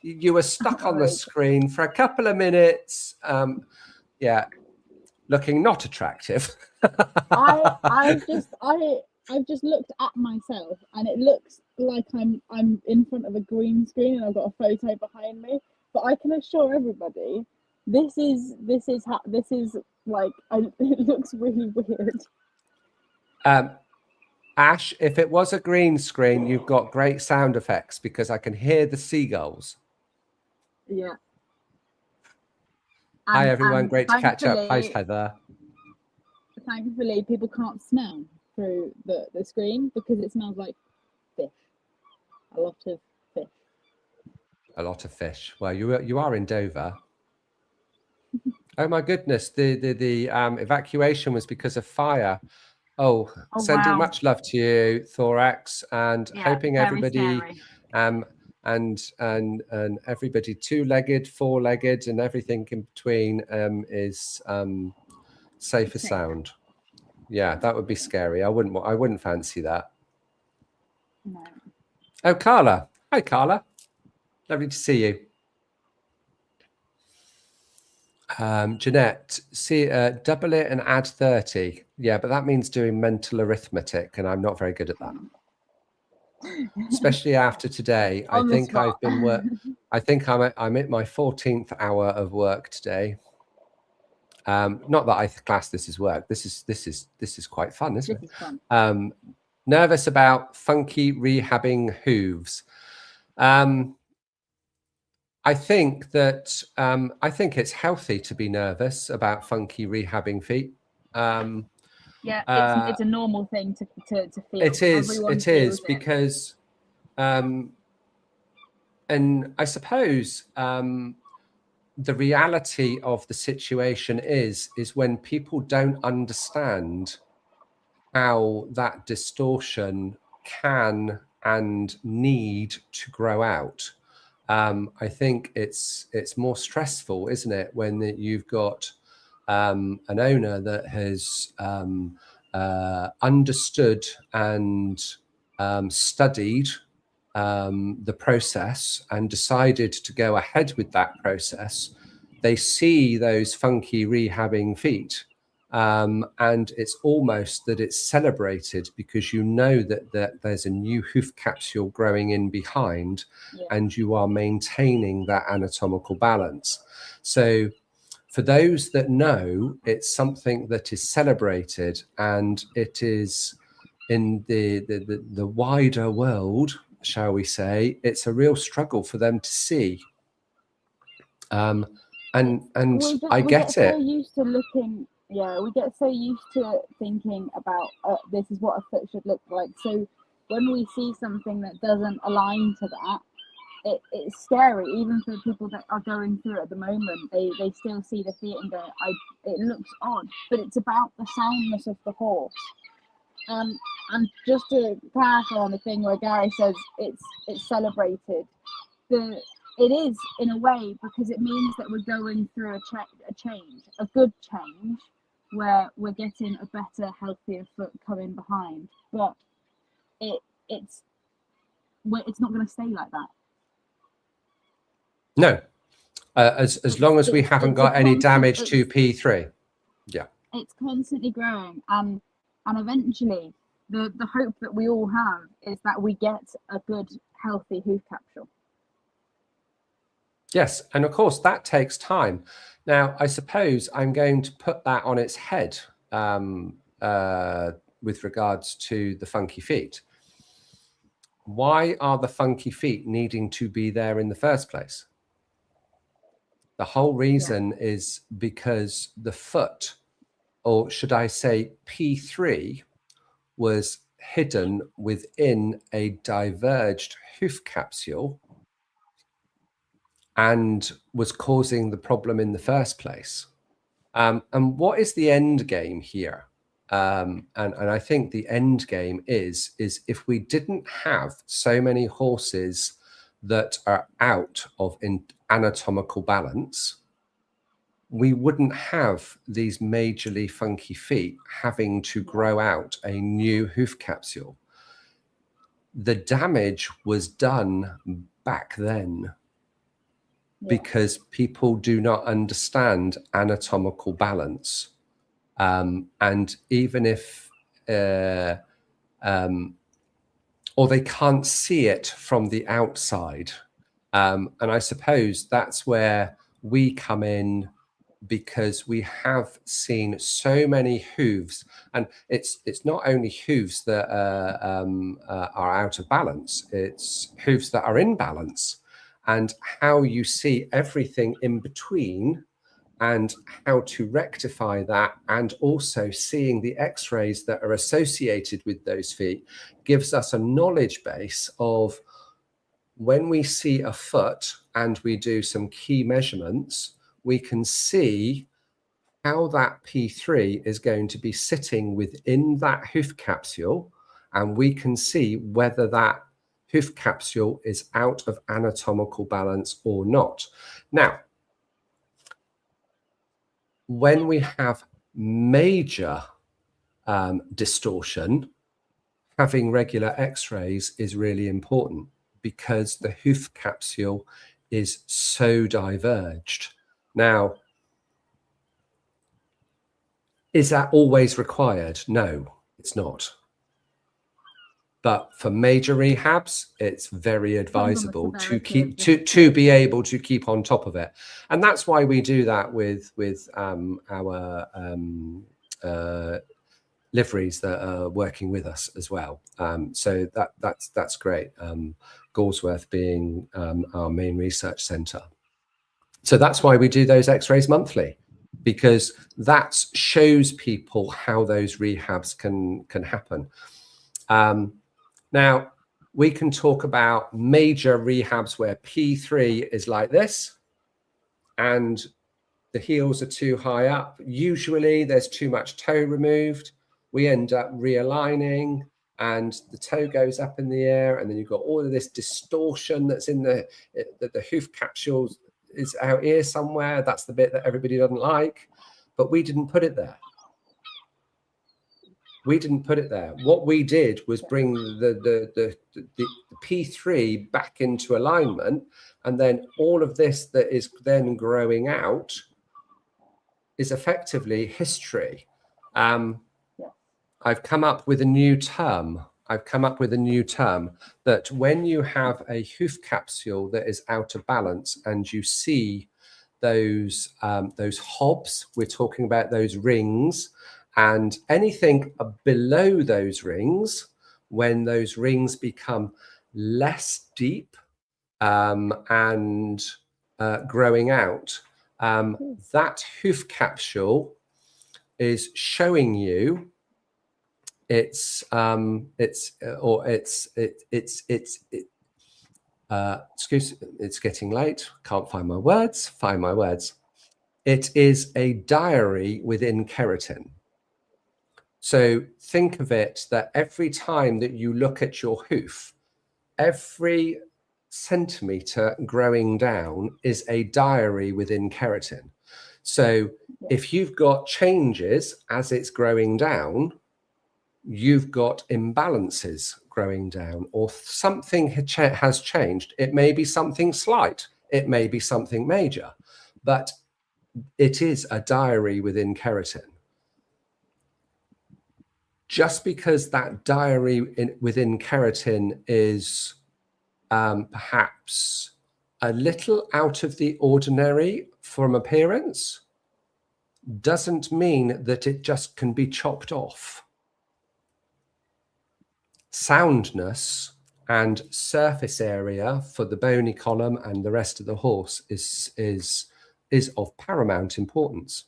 you were stuck on the screen for a couple of minutes. Yeah, looking not attractive. I've just looked at myself, and it looks like I'm in front of a green screen and I've got a photo behind me. But I can assure everybody, this is like it looks really weird. Ash, if it was a green screen, you've got great sound effects because I can hear the seagulls. Yeah. Hi everyone, great to catch up. Hi thankfully- Heather. Thankfully, people can't smell through the screen because it smells like fish. A lot of fish. A lot of fish. Well, you are in Dover. Oh my goodness, the evacuation was because of fire. Oh, sending wow. much love to you, Thorax, and Yeah, hoping very everybody scary. and everybody two-legged, four-legged, and everything in between is safe as sound. Yeah, that would be scary. I wouldn't fancy that. No. Oh, Carla. Hi, Carla. Lovely to see you. Jeanette, see, double it and add 30. Yeah, but that means doing mental arithmetic, and I'm not very good at that. Especially after today. I think I've been I think I'm at my 14th hour of work today. Not that I class this as work. This is quite fun, isn't it? This is fun. Nervous about funky rehabbing hooves. I think that I think it's healthy to be nervous about funky rehabbing feet. Yeah, it's a normal thing to feel. It is because, and I suppose the reality of the situation is when people don't understand how that distortion can and need to grow out. I think it's more stressful, isn't it, when you've got an owner that has understood and studied the process and decided to go ahead with that process. They see those funky rehabbing feet, and it's almost that it's celebrated because you know that there's a new hoof capsule growing in behind, and you are maintaining that anatomical balance. So for those that know, it's something that is celebrated, and it is in the wider world, shall we say, it's a real struggle for them to see. And I get it. So used to looking, we get so used to thinking about this is what a foot should look like. So when we see something that doesn't align to that, it's scary. Even for people that are going through it at the moment, they still see the feet and go, it looks odd. But it's about the soundness of the horse. And just to clarify on the thing where Garry says it's celebrated, it is in a way because it means that we're going through a change, a good change, where we're getting a better, healthier foot coming behind. But it's not going to stay like that. No, as long as we haven't got any damage to P3. Yeah, it's constantly growing, and eventually the hope that we all have is that we get a good, healthy hoof capsule. Yes, and of course that takes time. Now, I suppose I'm going to put that on its head with regards to the funky feet. Why are the funky feet needing to be there in the first place? The whole reason is because the foot, or should I say P3, was hidden within a diverged hoof capsule and was causing the problem in the first place. And what is the end game here? And I think the end game is if we didn't have so many horses that are out of anatomical balance, we wouldn't have these majorly funky feet having to grow out a new hoof capsule. The damage was done back then because people do not understand anatomical balance. And even if, or they can't see it from the outside. And I suppose that's where we come in, because we have seen so many hooves, and it's not only hooves that are out of balance, it's hooves that are in balance, and how you see everything in between and how to rectify that, and also seeing the x-rays that are associated with those feet gives us a knowledge base of, when we see a foot and we do some key measurements, we can see how that P3 is going to be sitting within that hoof capsule, and we can see whether that hoof capsule is out of anatomical balance or not. Now, when we have major distortion, having regular x-rays is really important, because the hoof capsule is so diverged. Now, is that always required? No, it's not. But for major rehabs, it's very advisable to keep to be able to keep on top of it, and that's why we do that with our liveries that are working with us as well. So that's great. Galsworth being our main research centre. So that's why we do those x-rays monthly, because that shows people how those rehabs can happen. Now, we can talk about major rehabs where P3 is like this, and the heels are too high up. Usually there's too much toe removed. We end up realigning, and the toe goes up in the air, and then you've got all of this distortion that's in the hoof capsule is out here somewhere. That's the bit that everybody doesn't like, but we didn't put it there. We didn't put it there. What we did was bring the P3 back into alignment, and then all of this that is then growing out is effectively history. I've come up with a new term. That when you have a hoof capsule that is out of balance and you see those hobs, we're talking about those rings, and anything below those rings, when those rings become less deep and growing out, that hoof capsule is showing you it's getting late. Can't find my words. It is a diary within keratin. So think of it that every time that you look at your hoof, every centimeter growing down is a diary within keratin. So if you've got changes as it's growing down, you've got imbalances growing down, or something has changed. It may be something slight, it may be something major, but it is a diary within keratin. Just because that diary within keratin is perhaps a little out of the ordinary from appearance, doesn't mean that it just can be chopped off. Soundness and surface area for the bony column and the rest of the horse is of paramount importance.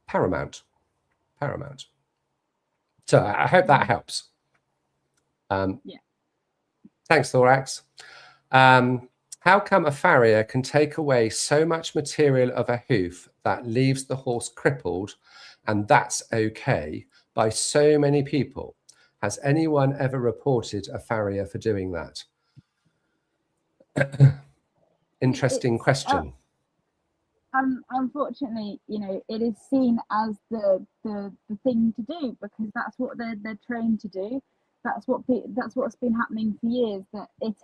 Paramount. So I hope that helps. Yeah. Thanks, Thorax. How come a farrier can take away so much material of a hoof that leaves the horse crippled, and that's okay, by so many people? Has anyone ever reported a farrier for doing that? Interesting question. Unfortunately, you know, it is seen as the thing to do, because that's what they're trained to do. That's what's been happening for years. That it's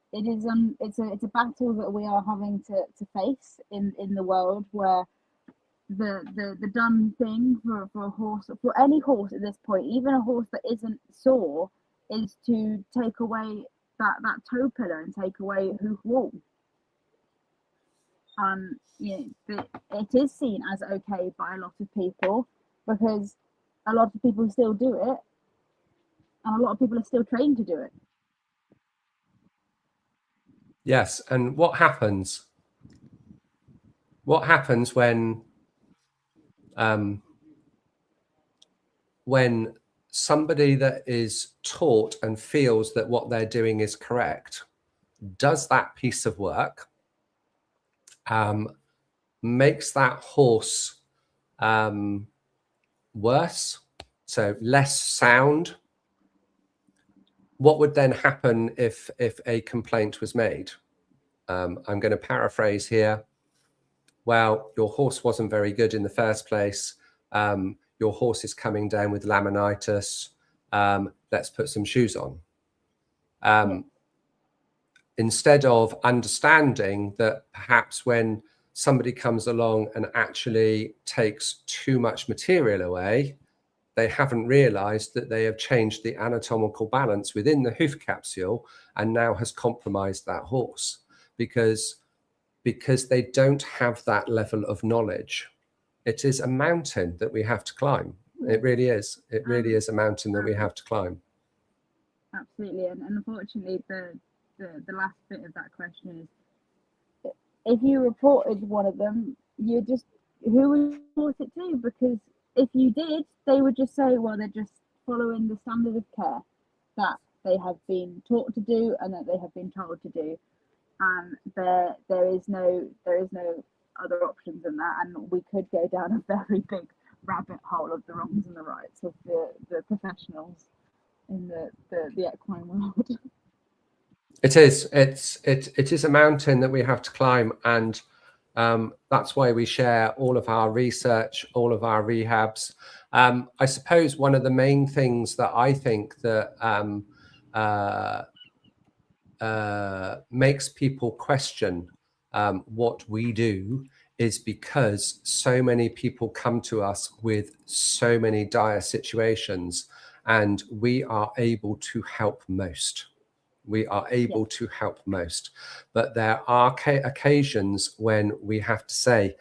a battle that we are having to face in the world, where the done thing for a horse, for any horse at this point, even a horse that isn't sore, is to take away that toe pillar and take away hoof wall. You know, it is seen as okay by a lot of people, because a lot of people still do it, and a lot of people are still trained to do it. Yes, and what happens? What happens when somebody that is taught and feels that what they're doing is correct does that piece of work, makes that horse worse, so less sound? What would then happen if a complaint was made? I'm going to paraphrase here. Well, your horse wasn't very good in the first place. Your horse is coming down with laminitis. Let's put some shoes on. Instead of understanding that perhaps when somebody comes along and actually takes too much material away, they haven't realized that they have changed the anatomical balance within the hoof capsule and now has compromised that horse, because they don't have that level of knowledge. It is a mountain that we have to climb. It really is. It really is a mountain that we have to climb. Absolutely. And unfortunately, the last bit of that question is, if you reported one of them, you just, who would you report it to? Because if you did, they would just say, well, they're just following the standard of care that they have been taught to do and that they have been told to do. And there is no other options than that. And we could go down a very big rabbit hole of the wrongs and the rights of the professionals in the equine world. It is. It is a mountain that we have to climb, and that's why we share all of our research, all of our rehabs. I suppose one of the main things that I think that makes people question what we do is because so many people come to us with so many dire situations, and we are able to help most. We are able to help most. But there are occasions when we have to say,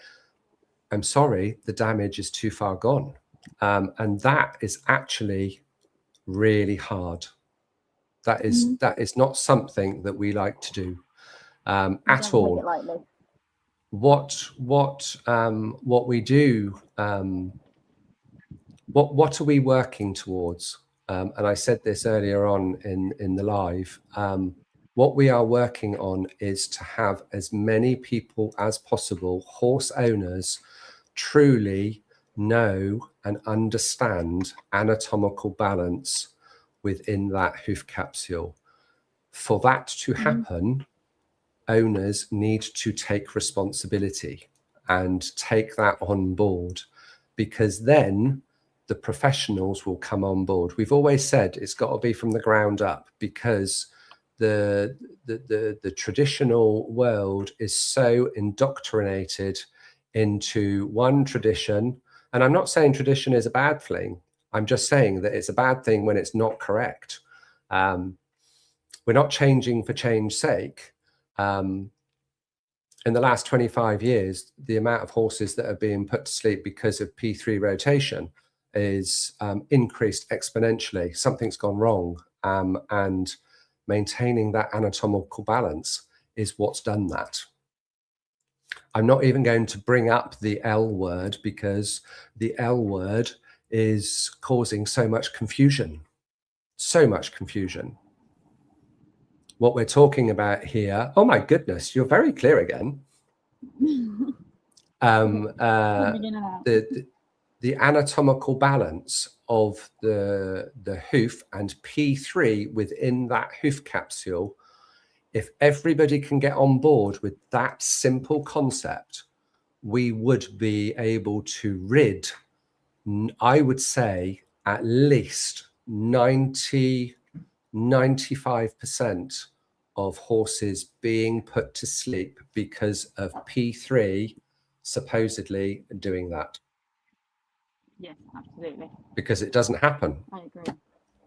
I'm sorry, the damage is too far gone. And that is actually really hard. That is not something that we like to do at all. Take it lightly. What we do, what are we working towards? And I said this earlier on in the live. What we are working on is to have as many people as possible, horse owners, truly know and understand anatomical balance within that hoof capsule. For that to happen, owners need to take responsibility and take that on board, because then the professionals will come on board. We've always said it's got to be from the ground up, because the traditional world is so indoctrinated into one tradition. And I'm not saying tradition is a bad thing. I'm just saying that it's a bad thing when it's not correct. We're not changing for change's sake. In the last 25 years, the amount of horses that are being put to sleep because of P3 rotation is increased exponentially. Something's gone wrong, and maintaining that anatomical balance is what's done that. I'm not even going to bring up the L word, because the L word is causing so much confusion. So much confusion. What we're talking about here, oh my goodness, you're very clear again. The anatomical balance of the hoof and P3 within that hoof capsule, if everybody can get on board with that simple concept, we would be able to rid, I would say, at least 95% of horses being put to sleep because of P3 supposedly doing that. Yes, absolutely. Because it doesn't happen. I agree.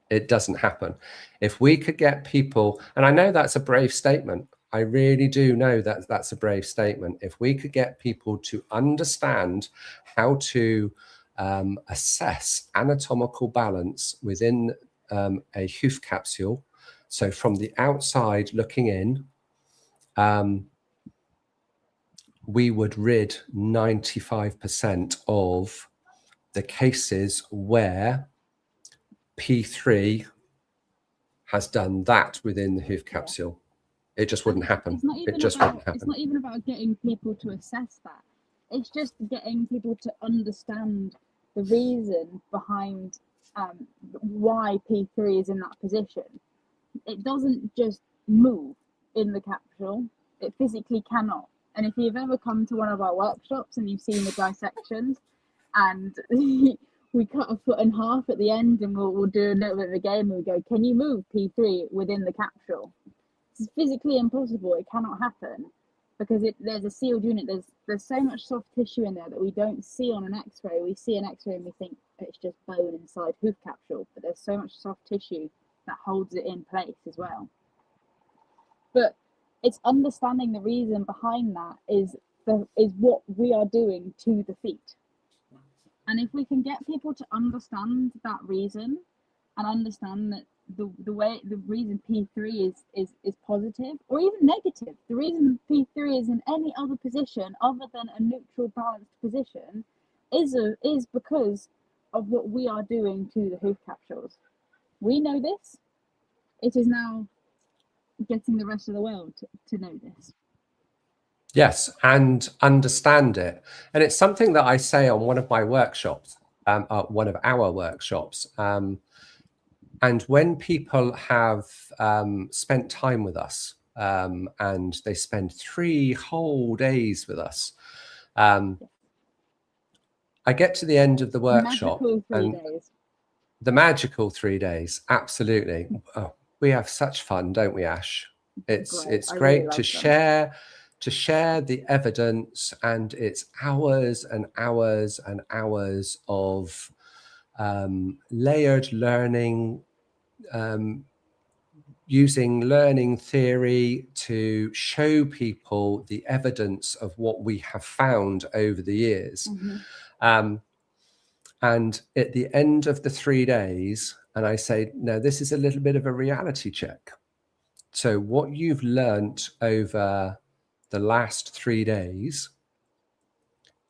It doesn't happen. If we could get people, and I know that's a brave statement, I really do know that that's a brave statement. If we could get people to understand how to assess anatomical balance within a Hoof capsule, so from the outside looking in, we would rid 95% of the cases where P3 has done that within the Hoof capsule. It just wouldn't happen. It just wouldn't happen. It's not even about getting people to assess that. It's just getting people to understand the reason behind why P3 is in that position. It doesn't just move in the capsule. It physically cannot. And if you've ever come to one of our workshops and you've seen the dissections, and we cut a foot in half at the end, and we'll do a little bit of a game, and we go, can you move P3 within the capsule? It's physically impossible. It cannot happen because there's a sealed unit. There's so much soft tissue in there that we don't see on an X-ray. We see an X-ray and we think it's just bone inside Hoof capsule, but there's so much soft tissue that holds it in place as well. But it's understanding the reason behind that is what we are doing to the feet. And if we can get people to understand that reason and understand that the reason P3 is positive or even negative, the reason P3 is in any other position other than a neutral balanced position is because of what we are doing to the Hoof capsules. We know this. It is now getting the rest of the world to know this. Yes, and understand it. And it's something that I say on one of my workshops, one of our workshops. And when people have spent time with us and they spend 3 whole days with us, I get to the end of the workshop. Magical 3 days. The magical 3 days, absolutely. Oh, we have such fun, don't we, Ash? It's great really to share the evidence, and it's hours and hours and hours of layered learning, using learning theory to show people the evidence of what we have found over the years. And at the end of the 3 days, and I say, now this is a little bit of a reality check. So what you've learnt over the last 3 days,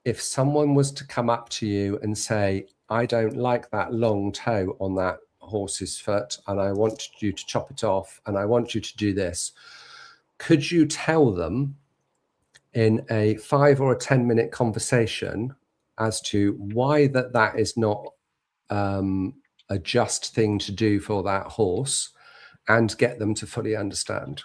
if someone was to come up to you and say, I don't like that long toe on that horse's foot and I want you to chop it off and I want you to do this, could you tell them in a 5 or a 10-minute conversation as to why that is not a just thing to do for that horse, and get them to fully understand?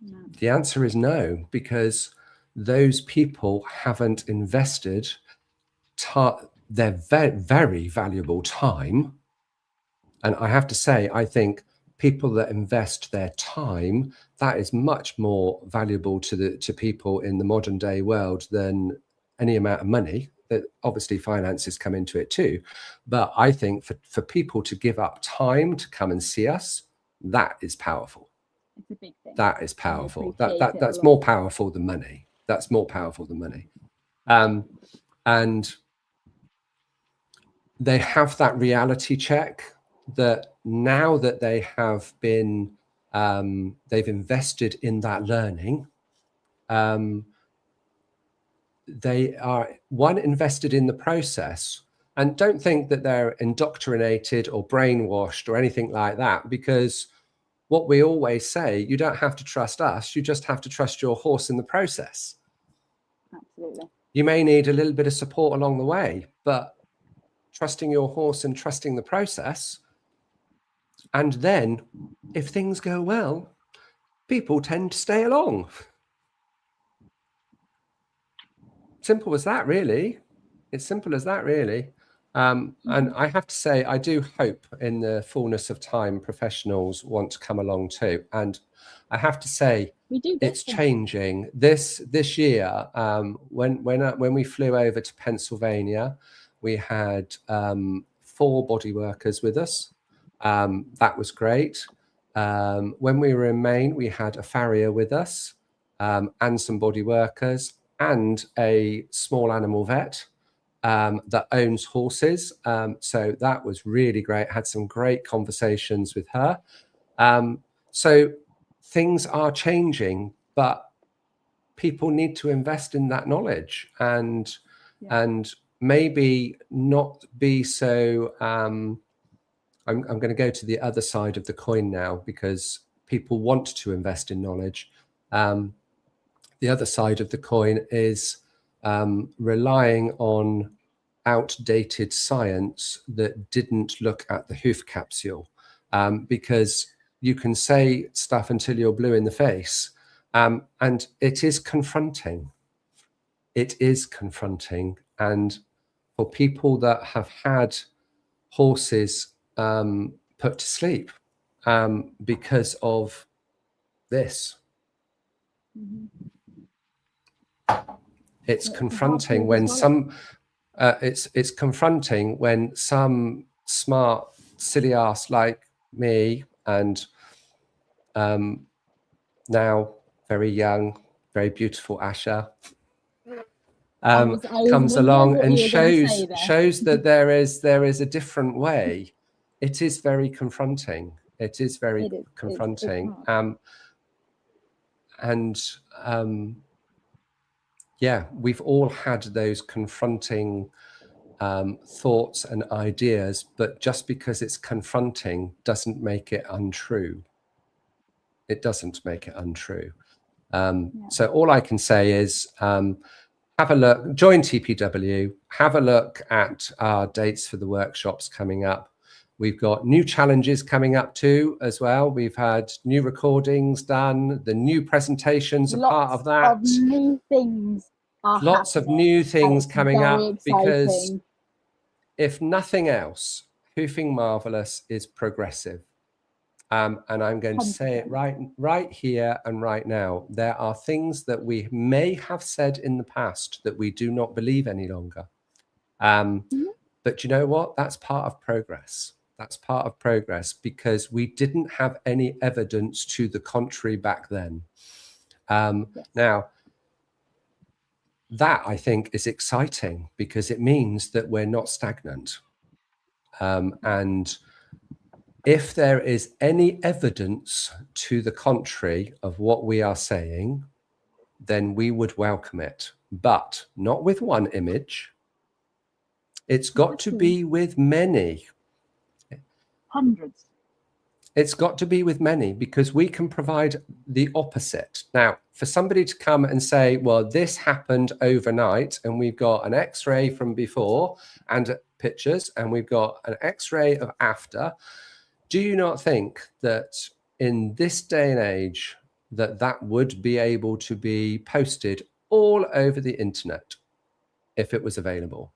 No. The answer is no, because those people haven't invested their very valuable time. And I have to say, I think people that invest their time, that is much more valuable to people in the modern day world than any amount of money. That obviously finances come into it too. But I think for people to give up time to come and see us, that is powerful. It's a big thing. That is powerful. That's more powerful than money. That's more powerful than money. And they have that reality check that now that they have been, they've invested in that learning, they are, one, invested in the process. And don't think that they're indoctrinated or brainwashed or anything like that, because what we always say, you don't have to trust us, you just have to trust your horse in the process. Absolutely. You may need a little bit of support along the way, but trusting your horse and trusting the process. And then if things go well, people tend to stay along. Simple as that, really. It's simple as that, really. And I have to say, I do hope in the fullness of time, professionals want to come along too. And I have to say, it's changing. This year, when we flew over to Pennsylvania, we had 4 body workers with us. That was great. When we were in Maine, we had a farrier with us, and some body workers and a small animal vet that owns horses. So that was really great. Had some great conversations with her. So things are changing, but people need to invest in that knowledge and maybe not be so. I'm going to go to the other side of the coin now, because people want to invest in knowledge. The other side of the coin is relying on outdated science that didn't look at the Hoof capsule, because you can say stuff until you're blue in the face, and it is confronting. It is confronting. And for people that have had horses put to sleep because of this, it's confronting when some it's confronting when some smart silly ass like me and now very young, very beautiful Asha comes along and shows that there is a different way. It is very confronting. It is very confronting. Yeah, we've all had those confronting thoughts and ideas, but just because it's confronting doesn't make it untrue. It doesn't make it untrue. So all I can say is have a look, join TPW, have a look at our dates for the workshops coming up. We've got new challenges coming up too as well. We've had new recordings done. The new presentations are part of that. Lots of new things are Lots of new things coming up, because if nothing else, Hoofing Marvelous is progressive. And I'm going to say it right here and right now. There are things that we may have said in the past that we do not believe any longer. But you know what? That's part of progress. That's part of progress, because we didn't have any evidence to the contrary back then. Now, that I think is exciting, because it means that we're not stagnant. And if there is any evidence to the contrary of what we are saying, then we would welcome it, but not with one image. It's got to be with many. Hundreds. It's got to be with many, because we can provide the opposite. Now, for somebody to come and say, well, this happened overnight, and we've got an X-ray from before and pictures, and we've got an X-ray of after. Do you not think that in this day and age that would be able to be posted all over the internet if it was available?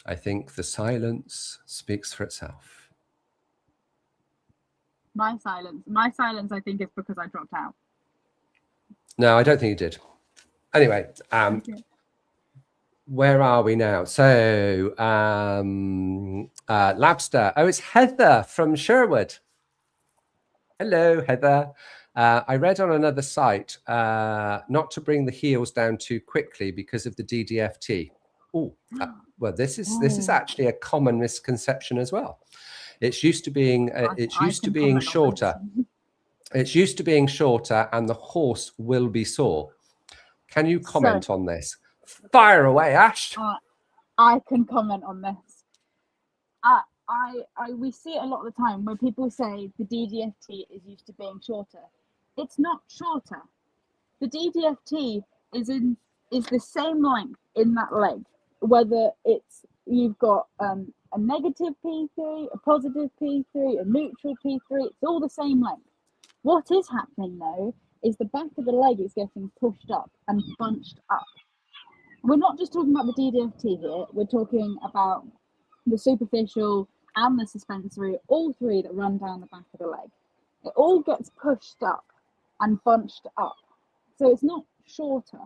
I think the silence speaks for itself. My silence, I think, is because I dropped out. No, I don't think you did. Anyway, where are we now? So, Labster. Oh, it's Heather from Sherwood. Hello, Heather. I read on another site not to bring the heels down too quickly because of the DDFT. Oh, well, this is actually a common misconception as well. It's used to being shorter. It's used to being shorter, and the horse will be sore. Can you comment on this? Fire away, Ash. I can comment on this. We see it a lot of the time when people say the DDFT is used to being shorter. It's not shorter. The DDFT is the same length in that leg, whether you've got a negative P3, a positive P3, a neutral P3. It's all the same length. What is happening though is the back of the leg is getting pushed up and bunched up. We're not just talking about the DDFT here, we're talking about the superficial and the suspensory, all three that run down the back of the leg. It all gets pushed up and bunched up. So it's not shorter,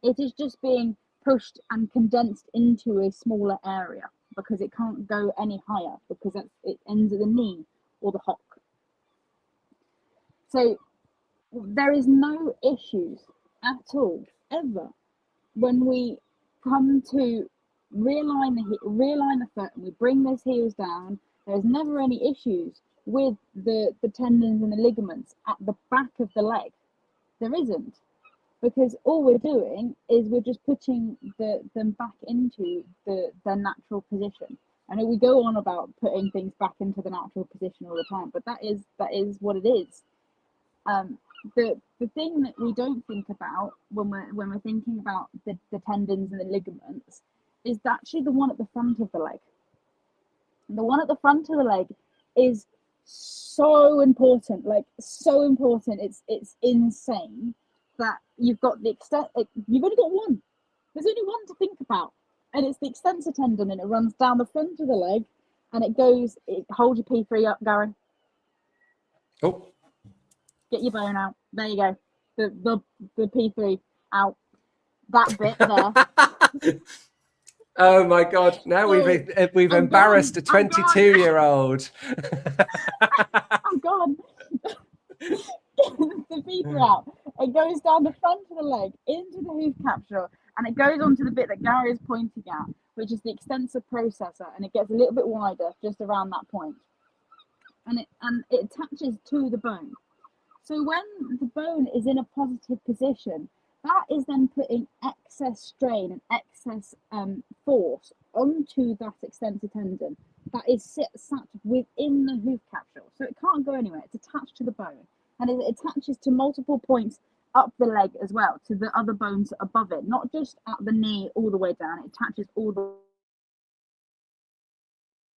it is just being pushed and condensed into a smaller area because it can't go any higher because it ends at the knee or the hock. So there is no issues at all, ever, when we come to realign the foot and we bring those heels down. There's never any issues with the tendons and the ligaments at the back of the leg. There isn't, because all we're doing is we're just putting them back into their natural position. I know we go on about putting things back into the natural position all the time, but that is what it is. The thing that we don't think about when we're thinking about the tendons and the ligaments is actually the one at the front of the leg. The one at the front of the leg is so important, like so important. It's insane that you've got you've only got one. There's only one to think about, and it's the extensor tendon, and it runs down the front of the leg, and it hold your P3 up, Gary. Oh. Get your bone out. There you go. The P3 out. That bit there. Oh my God! Now we've embarrassed a 22-year-old. I'm gone. The P3 out. It goes down the front of the leg into the hoof capsule, and it goes onto the bit that Gary is pointing at, which is the extensor processor, and it gets a little bit wider just around that point, and it attaches to the bone. So when the bone is in a positive position, that is then putting excess strain and excess force onto that extensor tendon that is sat within the hoof capsule. So it can't go anywhere. It's attached to the bone, and it attaches to multiple points up the leg as well, to the other bones above it, not just at the knee all the way down. It attaches all the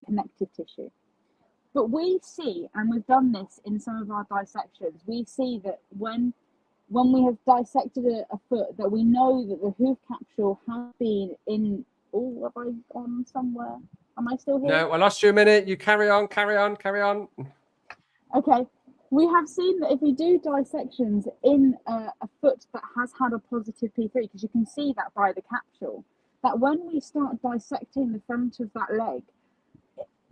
connective tissue. But we see, and we've done this in some of our dissections, we see that when we have dissected a foot, that we know that the hoof capsule has been in. Oh, have I gone somewhere? Am I still here? No, I lost you a minute. You carry on. Okay. We have seen that if we do dissections in a foot that has had a positive P3, because you can see that by the capsule, that when we start dissecting the front of that leg,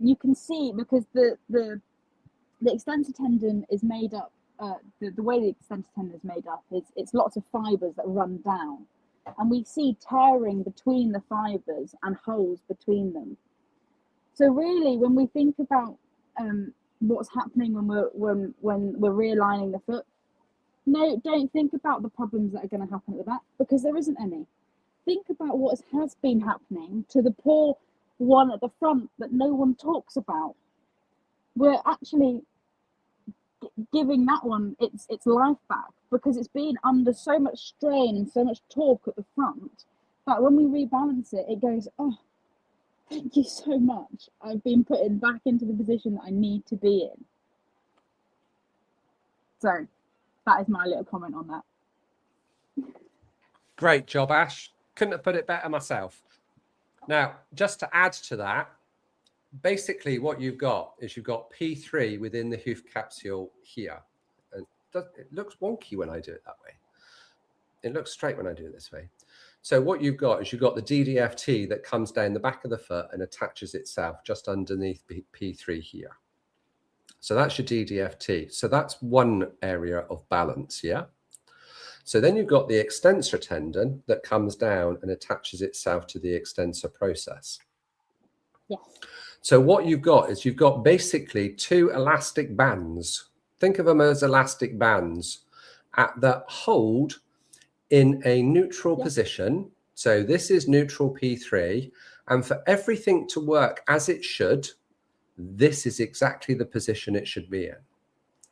you can see, because the extensor tendon is made up, the way the extensor tendon is made up is it's lots of fibers that run down, and we see tearing between the fibers and holes between them. So really, when we think about what's happening when we're realigning the foot, no, don't think about the problems that are going to happen at the back, because there isn't any. Think about what has been happening to the poor one at the front that no one talks about. We're actually giving that one its life back, because it's been under so much strain and so much torque at the front that when we rebalance it, it goes, oh, thank you so much. I've been put back into the position that I need to be in. So that is my little comment on that. Great job, Ash. Couldn't have put it better myself. Now, just to add to that, basically what you've got is you've got P3 within the hoof capsule here. And it looks wonky when I do it that way. It looks straight when I do it this way. So what you've got is you've got the DDFT that comes down the back of the foot and attaches itself just underneath P3 here. So that's your DDFT. So that's one area of balance, yeah? So then you've got the extensor tendon that comes down and attaches itself to the extensor process. Yes. So what you've got is you've got basically two elastic bands. Think of them as elastic bands that hold in a neutral position. So this is neutral P3. And for everything to work as it should, this is exactly the position it should be in.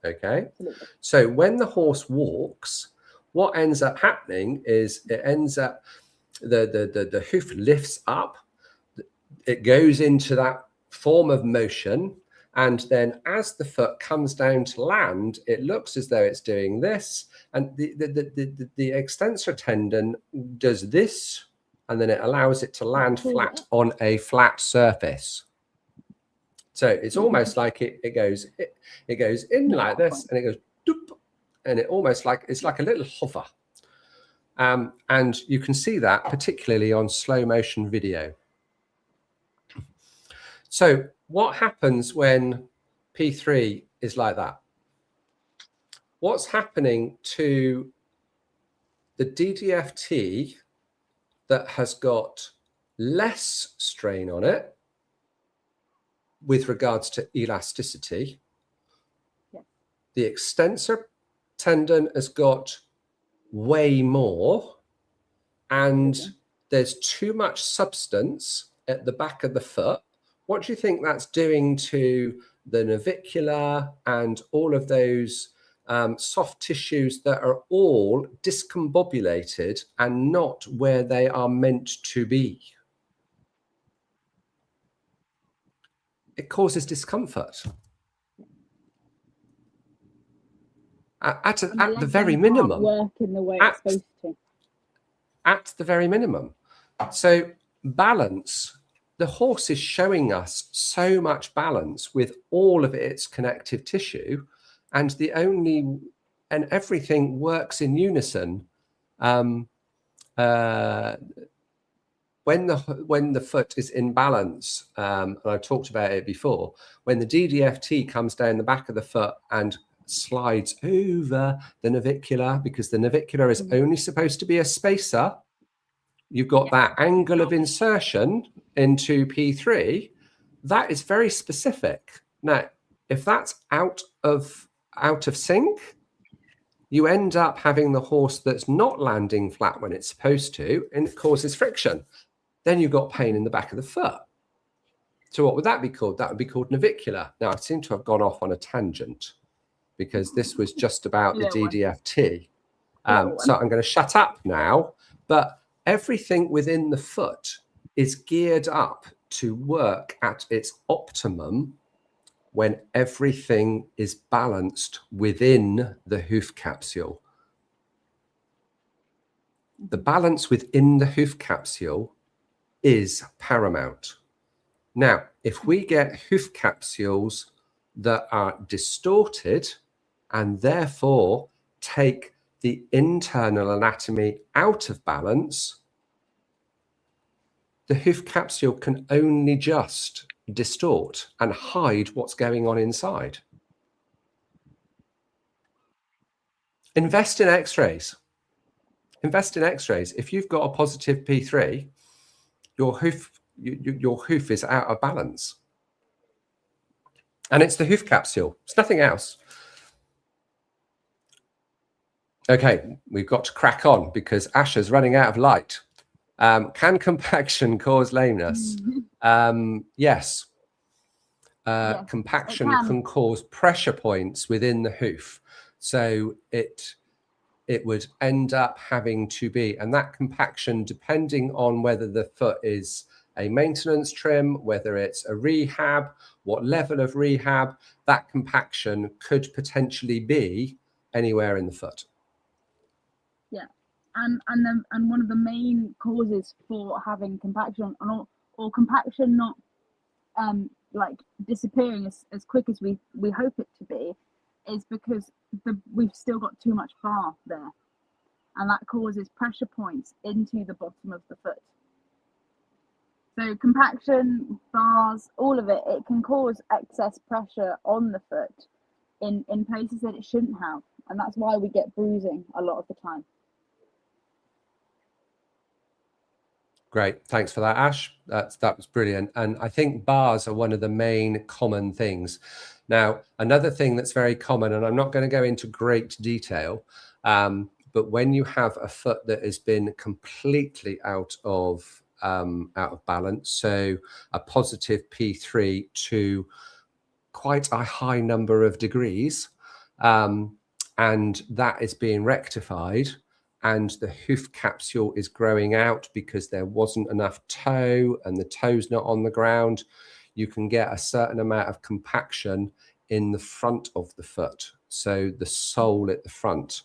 Okay. Absolutely. So when the horse walks, what ends up happening is it ends up, the hoof lifts up, it goes into that form of motion, And then as the foot comes down to land, it looks as though it's doing this. And the extensor tendon does this, and then it allows it to land flat on a flat surface. So it's almost like it goes in like this, and it goes doop, and it almost like it's like a little hover. And you can see that particularly on slow motion video. So what happens when P3 is like that? What's happening to the DDFT that has got less strain on it with regards to elasticity? Yeah. The extensor tendon has got way more, and there's too much substance at the back of the foot. What do you think that's doing to the navicular and all of those soft tissues that are all discombobulated and not where they are meant to be? It causes discomfort. At the very minimum. Work in the way it's supposed to. At the very minimum. So balance, the horse is showing us so much balance with all of its connective tissue, and everything works in unison. When the foot is in balance, and I've talked about it before, when the DDFT comes down the back of the foot and slides over the navicular, because the navicular is only supposed to be a spacer, you've got that angle of insertion into P3. That is very specific. Now, if that's out of sync, you end up having the horse that's not landing flat when it's supposed to, and it causes friction. Then you've got pain in the back of the foot. So what would that be called? That would be called navicular. Now, I seem to have gone off on a tangent because this was just about the DDFT. So I'm going to shut up now, but everything within the foot is geared up to work at its optimum when everything is balanced within the hoof capsule. The balance within the hoof capsule is paramount. Now, if we get hoof capsules that are distorted and therefore take the internal anatomy out of balance, the hoof capsule can only just distort and hide what's going on inside. Invest in x-rays. Invest in x-rays. If you've got a positive P3, your hoof is out of balance. And it's the hoof capsule. It's nothing else. Okay, we've got to crack on because Asha's running out of light. Can compaction cause lameness? Yes. Compaction can cause pressure points within the hoof. So it would end up having to be, and that compaction, depending on whether the foot is a maintenance trim, whether it's a rehab, what level of rehab, that compaction could potentially be anywhere in the foot. Yeah, and one of the main causes for having compaction or compaction not like disappearing as quick as we hope it to be, is because we've still got too much bar there, and that causes pressure points into the bottom of the foot. So compaction, bars, all of it can cause excess pressure on the foot in places that it shouldn't have, and that's why we get bruising a lot of the time. Great, thanks for that, Ash. That was brilliant. And I think bars are one of the main common things. Now, another thing that's very common, and I'm not going to go into great detail, but when you have a foot that has been completely out of balance, so a positive P3 to quite a high number of degrees, and that is being rectified, and the hoof capsule is growing out because there wasn't enough toe and the toe's not on the ground, you can get a certain amount of compaction in the front of the foot, so the sole at the front,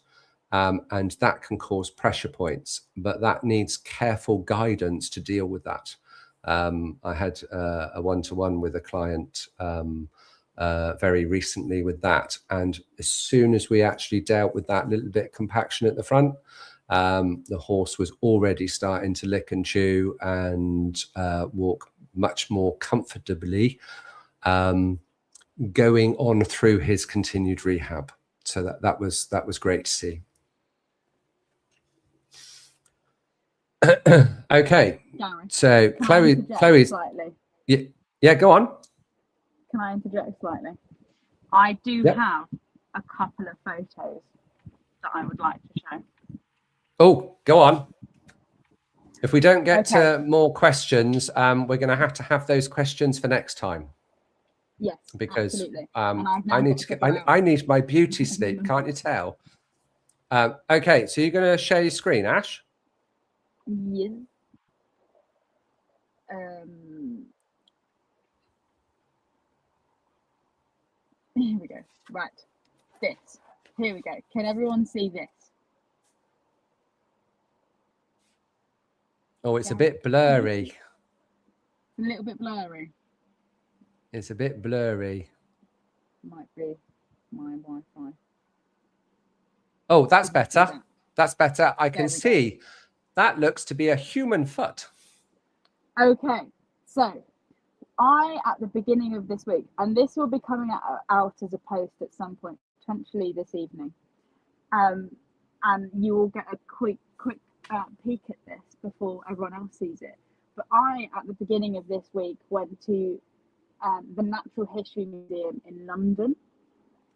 and that can cause pressure points, but that needs careful guidance to deal with that. I had a one-to-one with a client very recently with that, and as soon as we actually dealt with that little bit of compaction at the front, the horse was already starting to lick and chew and walk much more comfortably, going on through his continued rehab. So that was great to see. Okay, Garry, so Chloe's slightly. Yeah, go on. Can I interject slightly? I do have a couple of photos that I would like to show. Oh, go on. If we don't get to more questions, we're going to have those questions for next time. Yes, because absolutely. I need my beauty sleep. Can't you tell? Okay, so you're going to share your screen, Ash? Yes. Here we go. Right. This. Here we go. Can everyone see this? Oh, it's a bit blurry. A little bit blurry. It's a bit blurry. Might be my Wi-Fi. Oh, that's better. That's better. I can see. That looks to be a human foot. Okay, so at the beginning of this week, and this will be coming out as a post at some point, potentially this evening, and you will get a quick peek at this before everyone else sees it. But I, at the beginning of this week, went to the Natural History Museum in London,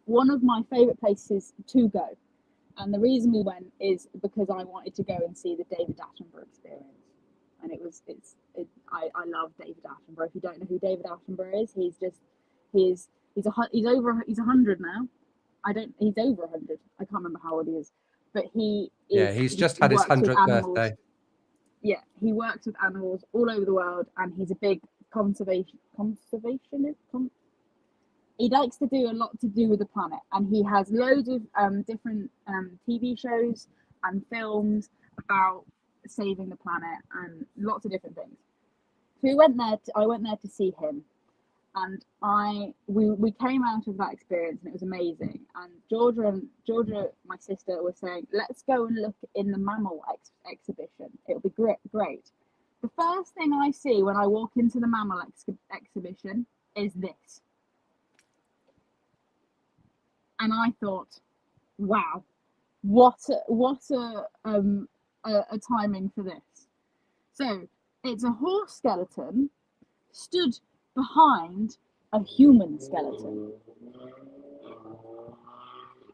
one of my favourite places to go. And the reason we went is because I wanted to go and see the David Attenborough experience. And I love David Attenborough. If you don't know who David Attenborough is, he's 100 now. He's over 100. I can't remember how old he is, but he's just had his 100th birthday. Yeah, he works with animals all over the world, and he's a big conservationist. He likes to do a lot to do with the planet, and he has loads of different TV shows and films about saving the planet and lots of different things. So I went there to see him, and we came out of that experience, and it was amazing. And Georgia, my sister, was saying, let's go and look in the mammal exhibition. It'll be great. The first thing I see when I walk into the mammal exhibition is this. And I thought, wow, what a timing for this. So it's a horse skeleton stood behind a human skeleton.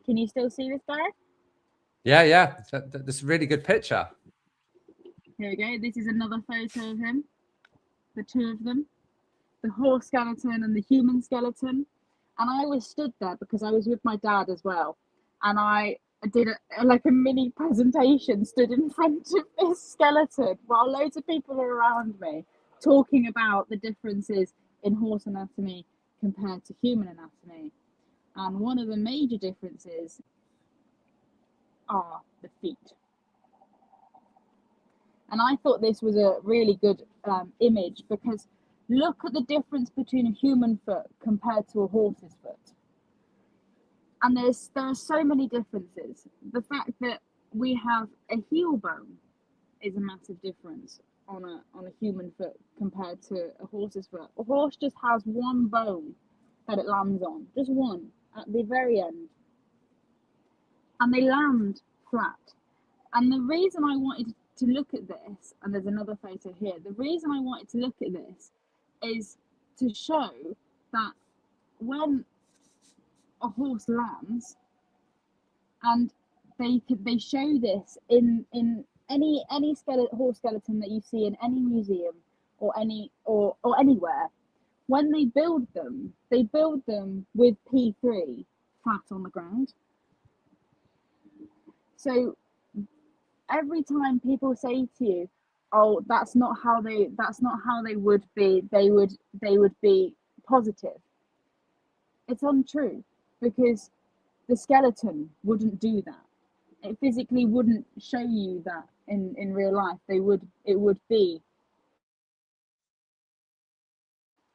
Can you still see this, Garry? Yeah. That's a really good picture. Here we go. This is another photo of him. The two of them. The horse skeleton and the human skeleton. And I was stood there because I was with my dad as well. And I did a mini presentation, stood in front of this skeleton while loads of people are around me talking about the differences in horse anatomy compared to human anatomy. And one of the major differences are the feet. And I thought this was a really good image, because look at the difference between a human foot compared to a horse's foot. And there are so many differences. The fact that we have a heel bone is a massive difference on a human foot compared to a horse's foot. A horse just has one bone that it lands on, just one at the very end. And they land flat. And the reason I wanted to look at this, and there's another photo here, the reason I wanted to look at this is to show that when a horse lands, and they show this in any horse skeleton that you see in any museum or anywhere, when they build them with P3 flat on the ground. So every time people say to you, oh, that's not how they would be. They would be positive. It's untrue, because the skeleton wouldn't do that. It physically wouldn't show you that in real life. It would be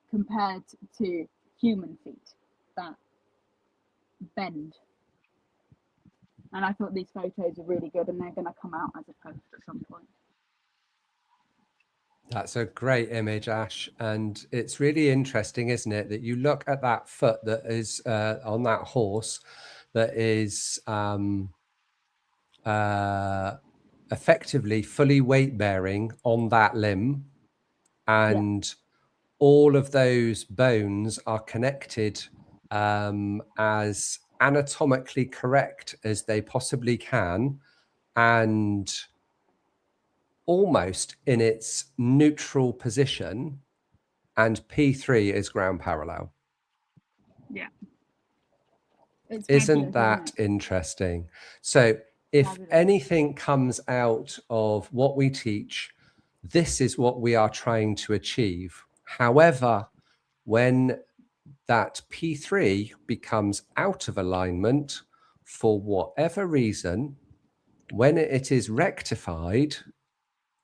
compared to human feet that bend. And I thought these photos are really good, and they're going to come out as a post at some point. That's a great image, Ash. And it's really interesting, isn't it, that you look at that foot that is on that horse that is effectively fully weight bearing on that limb, and all of those bones are connected as anatomically correct as they possibly can, and almost in its neutral position, and P3 is ground parallel. Yeah. It's Isn't fabulous, that isn't it? interesting? So if Fabulous. anything comes out of what we teach, this is what we are trying to achieve. However, when that P3 becomes out of alignment for whatever reason, when it is rectified,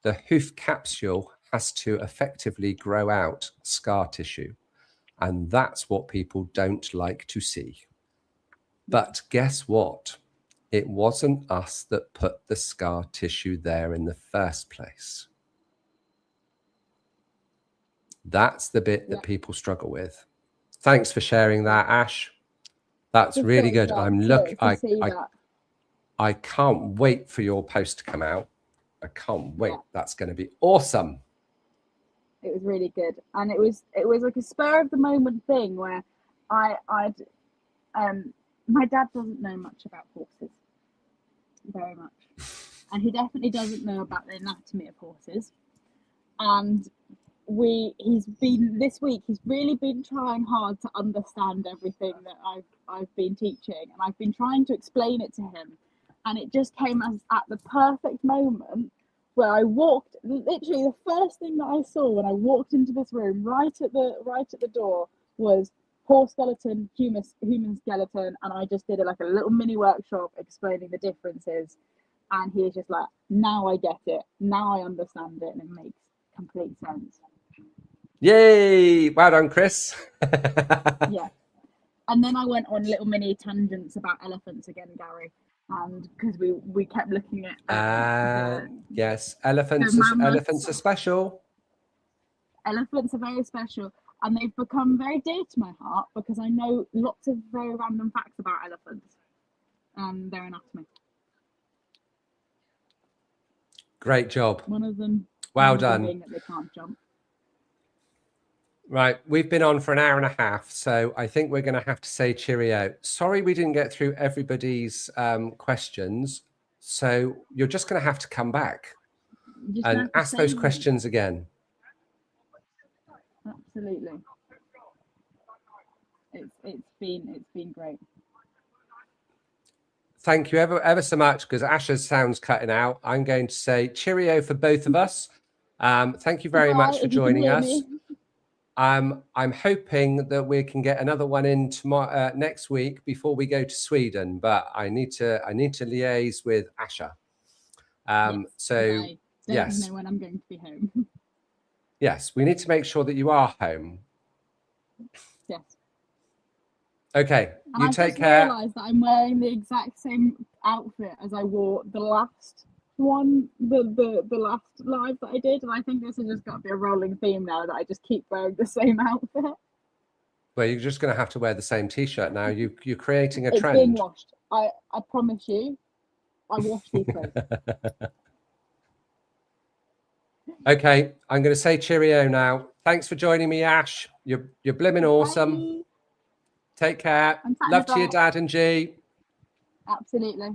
the hoof capsule has to effectively grow out scar tissue. And that's what people don't like to see. But guess what? It wasn't us that put the scar tissue there in the first place. That's the bit that people struggle with. Thanks for sharing that, Ash. That's Just really thought good. that I can't wait for your post to come out. I can't wait. That's going to be awesome. It was really good, and it was like a spur of the moment thing where my dad doesn't know much about horses, very much, and he definitely doesn't know about the anatomy of horses. And he's really been trying hard to understand everything that I've been teaching, and I've been trying to explain it to him, and it just came at the perfect moment where I walked. Literally, the first thing that I saw when I walked into this room, right at the door, was horse skeleton, human skeleton, and I just did like a little mini workshop explaining the differences. And he was just like, now I get it, now I understand it, and it makes complete sense. Yay! Well done, Chris. Yeah. And then I went on little mini tangents about elephants again, Gary, and because we kept looking at yes, elephants are special. Elephants are very special, and they've become very dear to my heart because I know lots of very random facts about elephants and their anatomy. Great job. One of them. Well done. Being that they can't jump. Right, we've been on for an hour and a half, so I think we're going to have to say cheerio. Sorry we didn't get through everybody's questions, so you're just going to have to come back and ask those questions again. Absolutely. It's been great. Thank you ever so much, because Asha's sound's cutting out. I'm going to say cheerio for both of us. Thank you very much for joining us. I'm hoping that we can get another one in tomorrow, next week, before we go to Sweden. But I need to liaise with Asha. So yes, know when I'm going to be home. Yes, we need to make sure that you are home. Yes. Okay, and you take care. I realised that I'm wearing the exact same outfit as I wore the last one, the last live that I did, and I think this has just got to be a rolling theme now, that I just keep wearing the same outfit. Well, you're just going to have to wear the same t-shirt now. You're creating a trend. It's being washed. I promise you, I washed these clothes. Okay, I'm going to say cheerio now. Thanks for joining me, Ash. You're blimmin' awesome. Bye. Take care. Love to your dad and G. Absolutely.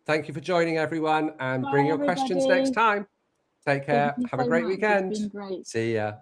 Thank you for joining, everyone, and Bye, bring your questions next time. Take care. Have a great weekend. It's been great. See ya.